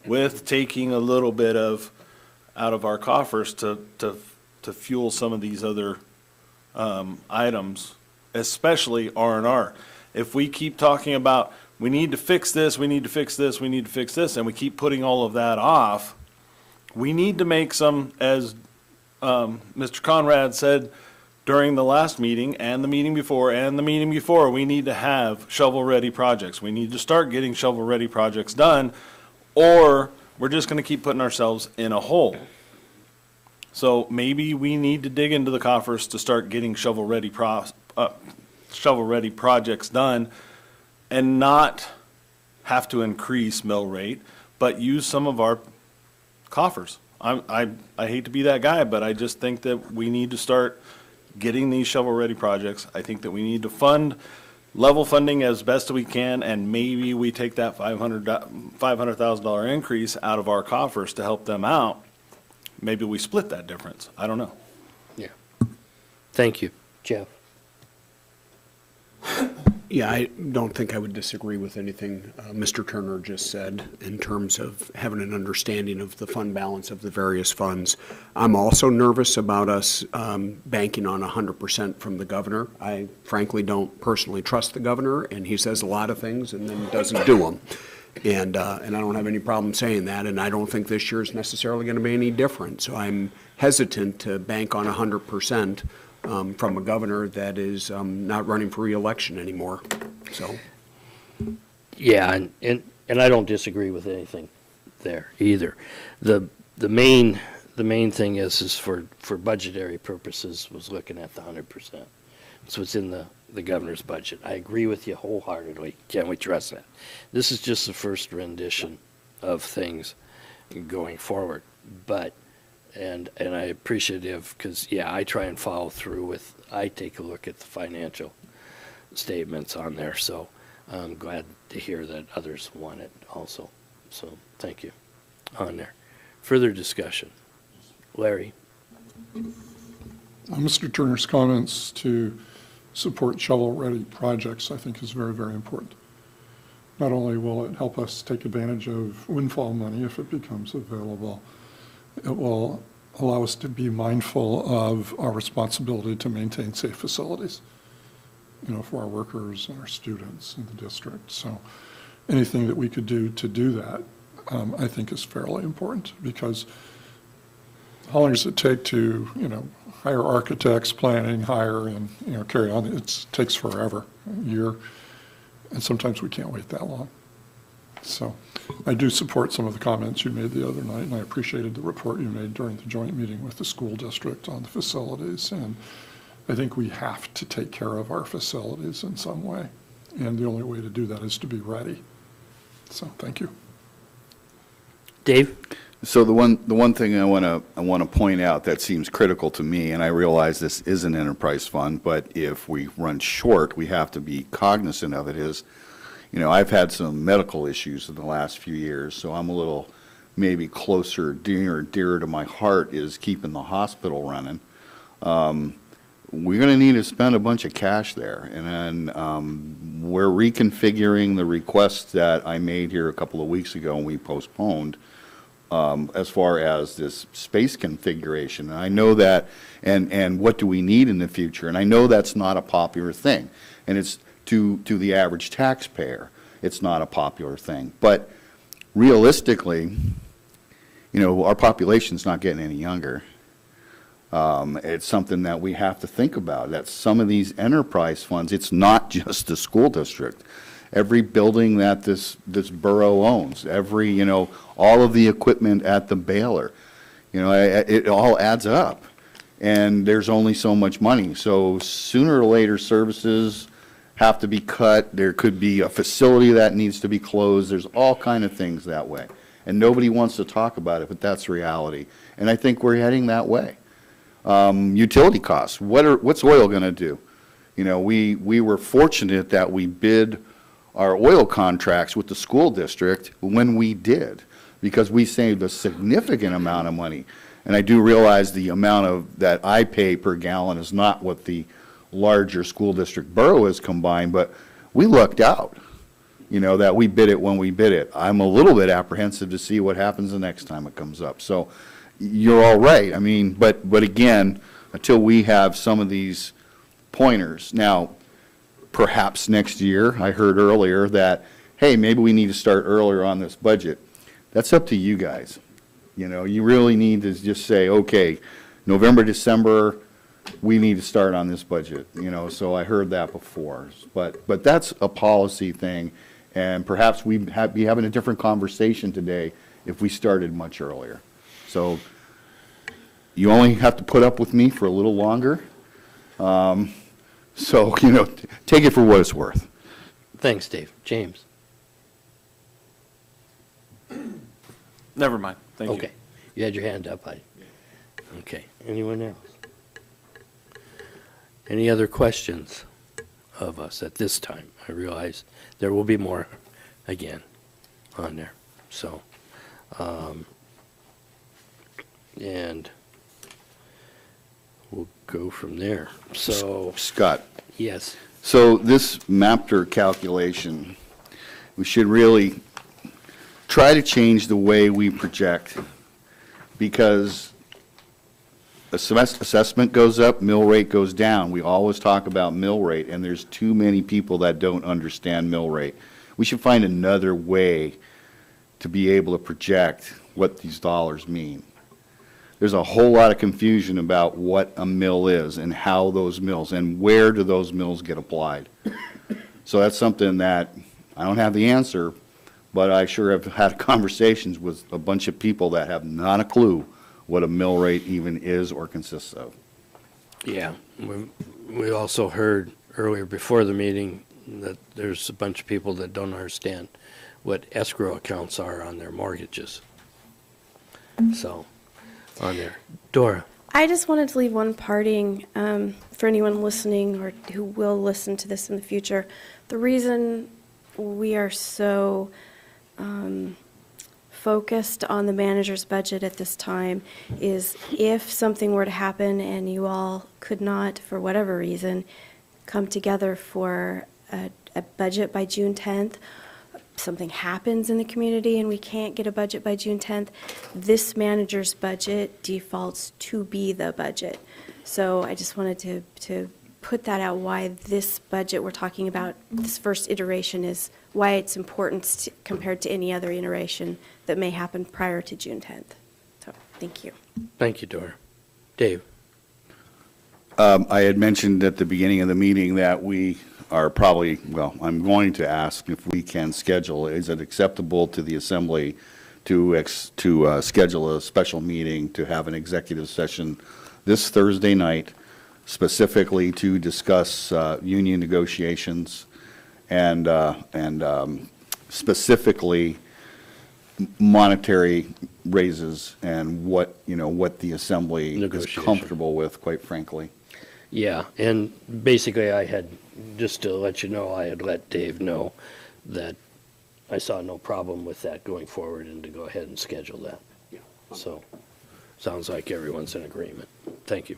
with taking a little bit of, out of our coffers to fuel some of these other, items, especially R&R. If we keep talking about, we need to fix this, we need to fix this, we need to fix this, and we keep putting all of that off, we need to make some, as Mr. Conrad said during the last meeting and the meeting before and the meeting before, we need to have shovel-ready projects. We need to start getting shovel-ready projects done, or we're just going to keep putting ourselves in a hole. So maybe we need to dig into the coffers to start getting shovel-ready projects done and not have to increase mill rate, but use some of our coffers. I hate to be that guy, but I just think that we need to start getting these shovel-ready projects. I think that we need to level funding as best we can, and maybe we take that $500,000 increase out of our coffers to help them out. Maybe we split that difference. I don't know. Yeah. Thank you. Jeff? Yeah, I don't think I would disagree with anything Mr. Turner just said in terms of having an understanding of the fund balance of the various funds. I'm also nervous about us banking on 100% from the governor. I frankly don't personally trust the governor, and he says a lot of things and then doesn't do them. And I don't have any problem saying that, and I don't think this year is necessarily going to be any different. So I'm hesitant to bank on 100%. From a governor that is not running for re-election anymore, so. Yeah, and I don't disagree with anything there either. The main thing is for budgetary purposes was looking at the 100%. So it's in the governor's budget. I agree with you wholeheartedly. Can't we trust that? This is just the first rendition of things going forward, but. And I appreciative because, yeah, I try and follow through with, I take a look at the financial statements on there. So I'm glad to hear that others want it also. So thank you on there. Further discussion. Larry? Mr. Turner's comments to support shovel-ready projects, I think, is very, very important. Not only will it help us take advantage of windfall money if it becomes available, it will allow us to be mindful of our responsibility to maintain safe facilities, for our workers and our students in the district. So anything that we could do to do that, I think is fairly important, because how long does it take to, hire architects, planning, hire, and, carry on? It takes forever, a year, and sometimes we can't wait that long. So I do support some of the comments you made the other night, and I appreciated the report you made during the joint meeting with the school district on the facilities. And I think we have to take care of our facilities in some way. And the only way to do that is to be ready. So thank you. Dave? So the one thing I want to point out that seems critical to me, and I realize this is an enterprise fund, but if we run short, we have to be cognizant of it, is, I've had some medical issues in the last few years, so I'm a little maybe closer, dear to my heart is keeping the hospital running. We're going to need to spend a bunch of cash there, and then we're reconfiguring the request that I made here a couple of weeks ago and we postponed as far as this space configuration. And I know that, and what do we need in the future? And I know that's not a popular thing, and it's to the average taxpayer, it's not a popular thing. But realistically, our population's not getting any younger. It's something that we have to think about, that some of these enterprise funds, it's not just the school district. Every building that this borough owns, every, all of the equipment at the baler, it all adds up. And there's only so much money. So sooner or later, services have to be cut. There could be a facility that needs to be closed. There's all kind of things that way. And nobody wants to talk about it, but that's reality. And I think we're heading that way. Utility costs, what's oil going to do? We were fortunate that we bid our oil contracts with the school district when we did, because we saved a significant amount of money. And I do realize the amount of, that I pay per gallon is not what the larger school district borough is combined, but we lucked out, that we bid it when we bid it. I'm a little bit apprehensive to see what happens the next time it comes up. So you're all right. I mean, but again, until we have some of these pointers. Now, perhaps next year, I heard earlier that, hey, maybe we need to start earlier on this budget. That's up to you guys. You really need to just say, okay, November, December, we need to start on this budget, so I heard that before. But that's a policy thing, and perhaps we'd be having a different conversation today if we started much earlier. So you only have to put up with me for a little longer. So, take it for what it's worth. Thanks, Dave. James? Never mind. Thank you. Okay. You had your hand up. Okay. Anyone else? Any other questions of us at this time? I realize there will be more again on there. So, and we'll go from there. So, Scott, yes. so this MAPTR calculation, we should really try to change the way we project, because assessment goes up, mill rate goes down. We always talk about mill rate, and there's too many people that don't understand mill rate. We should find another way to be able to project what these dollars mean. There's a whole lot of confusion about what a mill is and how those mills, and where do those mills get applied. So that's something that I don't have the answer, but I sure have had conversations with a bunch of people that have not a clue what a mill rate even is or consists of. Yeah. We also heard earlier before the meeting that there's a bunch of people that don't understand what escrow accounts are on their mortgages. So, on there. Dora? I just wanted to leave one parting for anyone listening or who will listen to this in the future. The reason we are so focused on the manager's budget at this time is if something were to happen and you all could not, for whatever reason, come together for a budget by June 10th, something happens in the community and we can't get a budget by June 10th, this manager's budget defaults to be the budget. So I just wanted to put that out, why this budget we're talking about, this first iteration, is why it's important compared to any other iteration that may happen prior to June 10th. So, thank you. Thank you, Dora. Dave? I had mentioned at the beginning of the meeting that we are probably, well, I'm going to ask if we can schedule, is it acceptable to the Assembly to schedule a special meeting to have an executive session this Thursday night, specifically to discuss union negotiations and specifically monetary raises and what the Assembly is comfortable with, quite frankly. Yeah, and basically I had, just to let you know, I had let Dave know that I saw no problem with that going forward and to go ahead and schedule that. So, sounds like everyone's in agreement. Thank you.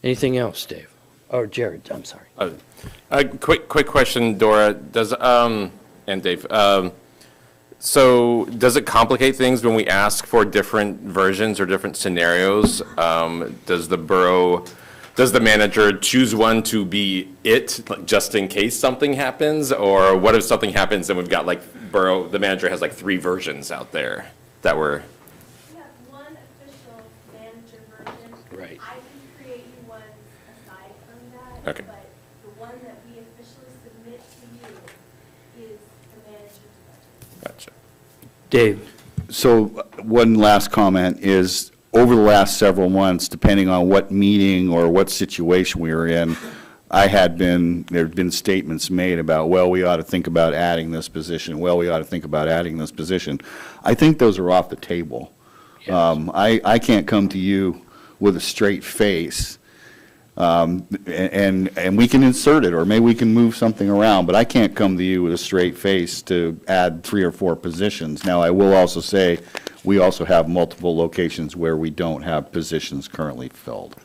Anything else, Dave? Or Jared, I'm sorry. Quick question, Dora. And Dave. So does it complicate things when we ask for different versions or different scenarios? Does the manager choose one to be it, like, just in case something happens? Or what if something happens and we've got, like, Borough, the manager has like 3 versions out there that were... We have one official manager version. Right. I can create you one aside from that. Okay. But the one that we officially submit to you is the manager's budget. Gotcha. Dave? So one last comment is, over the last several months, depending on what meeting or what situation we were in, there had been statements made about, well, we ought to think about adding this position, well, we ought to think about adding this position. I think those are off the table. Yes. I can't come to you with a straight face And we can insert it, or maybe we can move something around, but I can't come to you with a straight face to add 3 or 4 positions. Now, I will also say, we also have multiple locations where we don't have positions currently filled.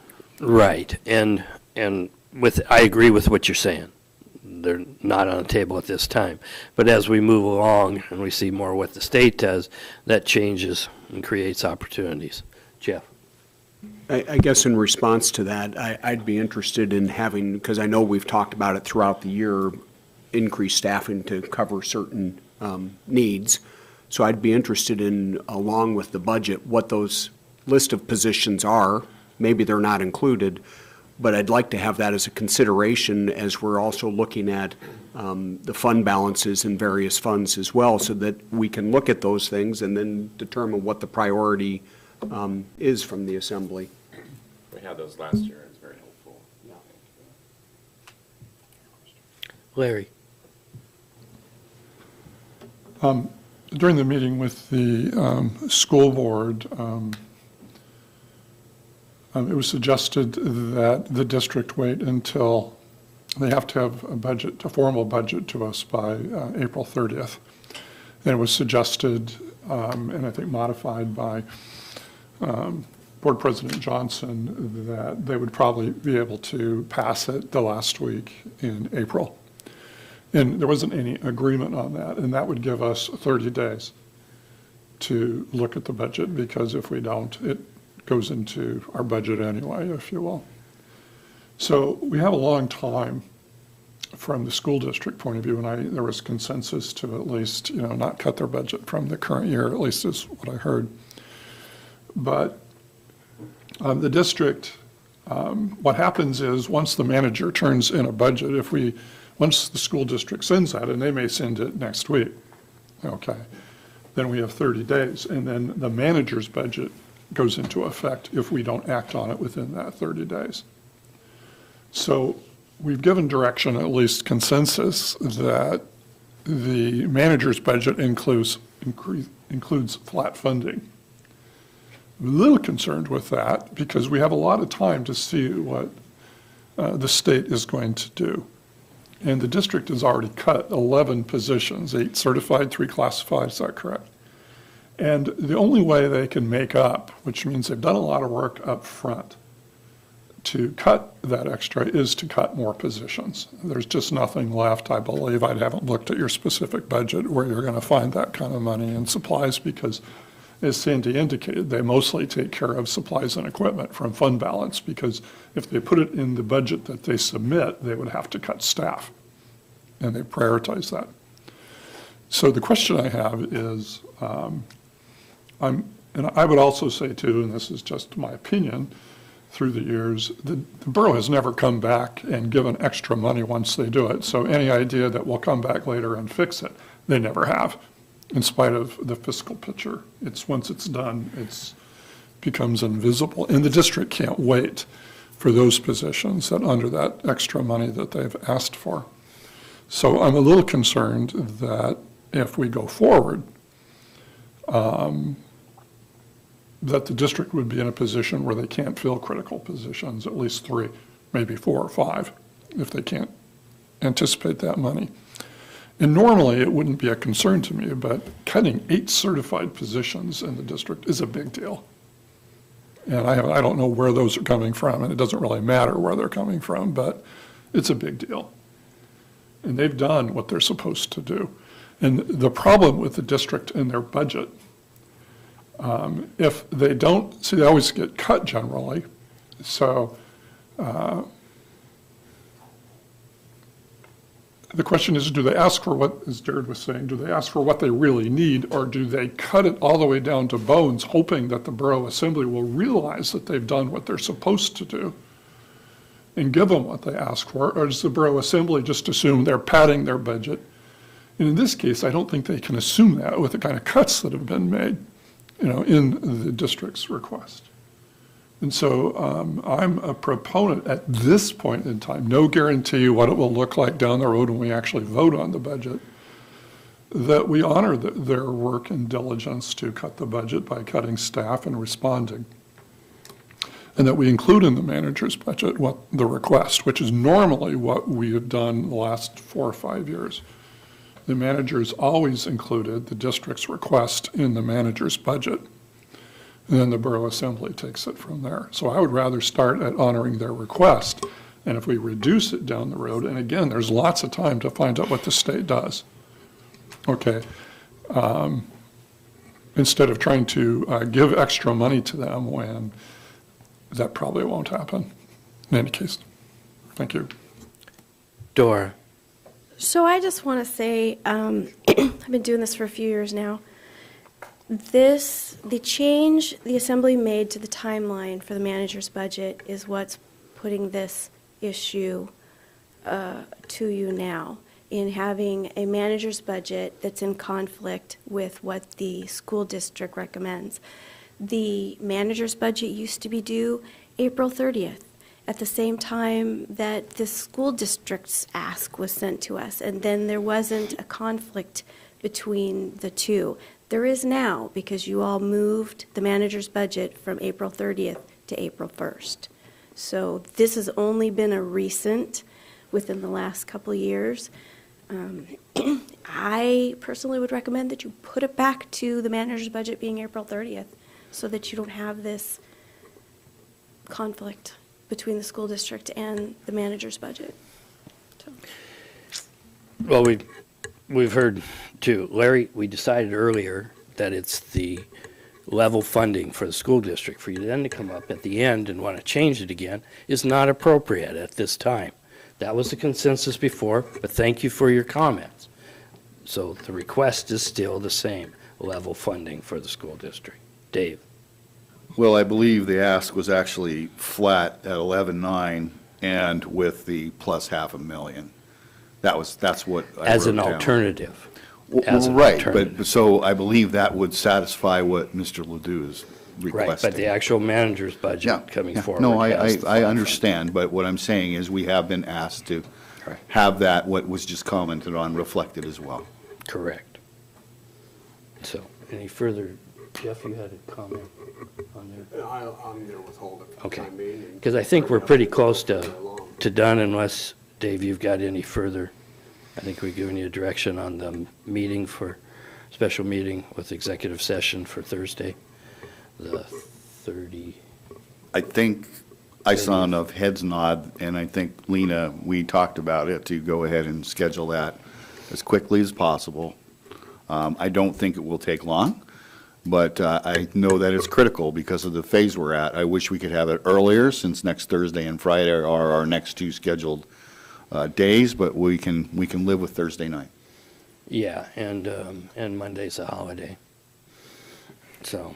Right, and I agree with what you're saying. They're not on the table at this time. But as we move along and we see more what the state does, that changes and creates opportunities. Jeff? I guess in response to that, I'd be interested in having, because I know we've talked about it throughout the year, increased staffing to cover certain needs. So I'd be interested in, along with the budget, what those list of positions are. Maybe they're not included, but I'd like to have that as a consideration as we're also looking at the fund balances in various funds as well, so that we can look at those things and then determine what the priority is from the assembly. We had those last year, it's very helpful. Larry? During the meeting with the school board, it was suggested that the district wait until they have to have a formal budget to us by April 30th. And it was suggested, and I think modified by Board President Johnson, that they would probably be able to pass it the last week in April. And there wasn't any agreement on that, and that would give us 30 days to look at the budget, because if we don't, it goes into our budget anyway, if you will. So we have a long time from the school district point of view, and there was consensus to at least, not cut their budget from the current year, at least is what I heard. But the district, what happens is once the manager turns in a budget, once the school district sends that, and they may send it next week, okay, then we have 30 days, and then the manager's budget goes into effect if we don't act on it within that 30 days. So we've given direction, at least consensus, that the manager's budget includes flat funding. I'm a little concerned with that because we have a lot of time to see what the state is going to do. And the district has already cut 11 positions, 8 certified, 3 classified, is that correct? And the only way they can make up, which means they've done a lot of work up front to cut that extra, is to cut more positions. There's just nothing left, I believe. I haven't looked at your specific budget where you're going to find that kind of money in supplies because, as Sandy indicated, they mostly take care of supplies and equipment from fund balance, because if they put it in the budget that they submit, they would have to cut staff, and they prioritize that. So the question I have is, and I would also say too, and this is just my opinion, through the years, the borough has never come back and given extra money once they do it. So any idea that we'll come back later and fix it, they never have, in spite of the fiscal picture. Once it's done, it becomes invisible. And the district can't wait for those positions that under that extra money that they've asked for. So I'm a little concerned that if we go forward, that the district would be in a position where they can't fill critical positions, at least 3, maybe 4 or 5, if they can't anticipate that money. And normally it wouldn't be a concern to me, but cutting 8 certified positions in the district is a big deal. And I don't know where those are coming from, and it doesn't really matter where they're coming from, but it's a big deal. And they've done what they're supposed to do. And the problem with the district and their budget, if they don't, see, they always get cut generally. So the question is, do they ask for what, as Jared was saying, do they ask for what they really need, or do they cut it all the way down to bones, hoping that the Borough Assembly will realize that they've done what they're supposed to do and give them what they ask for, or does the Borough Assembly just assume they're padding their budget? And in this case, I don't think they can assume that with the kind of cuts that have been made, in the district's request. And so I'm a proponent at this point in time, no guarantee what it will look like down the road when we actually vote on the budget, that we honor their work and diligence to cut the budget by cutting staff and responding. and that we include in the manager's budget what the request, which is normally what we have done the last 4 or 5 years. The manager's always included the district's request in the manager's budget. And then the Borough Assembly takes it from there. So I would rather start at honoring their request. And if we reduce it down the road, and again, there's lots of time to find out what the state does. Okay. Instead of trying to give extra money to them when that probably won't happen. In any case, thank you. Dora? So I just want to say, I've been doing this for a few years now. The change the Assembly made to the timeline for the manager's budget is what's putting this issue to you now, in having a manager's budget that's in conflict with what the school district recommends. The manager's budget used to be due April 30th, at the same time that the school district's ask was sent to us, and then there wasn't a conflict between the two. There is now, because you all moved the manager's budget from April 30th to April 1st. So this has only been a recent, within the last couple of years. I personally would recommend that you put it back to the manager's budget being April 30th, so that you don't have this conflict between the school district and the manager's budget. So. Well, we've heard too. Larry, we decided earlier that it's the level funding for the school district. For you then to come up at the end and want to change it again is not appropriate at this time. That was the consensus before, but thank you for your comments. So the request is still the same, level funding for the school district. Dave? Well, I believe the ask was actually flat at 11.9 and with the plus $500,000. That's what I As an wrote down. alternative. Well, As an right, alternative. but so I believe that would satisfy what Mr. Ledoux is requesting. Right, but the actual manager's Yeah, budget coming yeah. forward. No, has the I fund. understand, but what I'm saying is we have been asked to Right. have that, what was just commented on, reflected as well. Correct. So, any further, Jeff, you had a comment on there? I'm going to withhold it for the Okay. time being. Because I think we're pretty close to done unless, Dave, you've got any further. I think we've given you direction on the meeting special meeting with executive session for Thursday, the 30. I think I saw enough heads nod, and I think, Lena, we talked about it, to go ahead and schedule that as quickly as possible. I don't think it will take long, but I know that it's critical because of the phase we're at. I wish we could have it earlier, since next Thursday and Friday are our next two scheduled days, but we can live with Thursday night. Yeah, and Monday's a holiday. So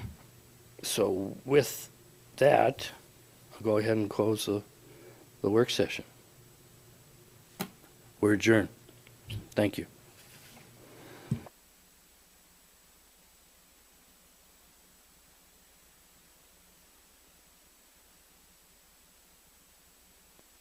with that, I'll go ahead and close the work session. We're adjourned. Thank you.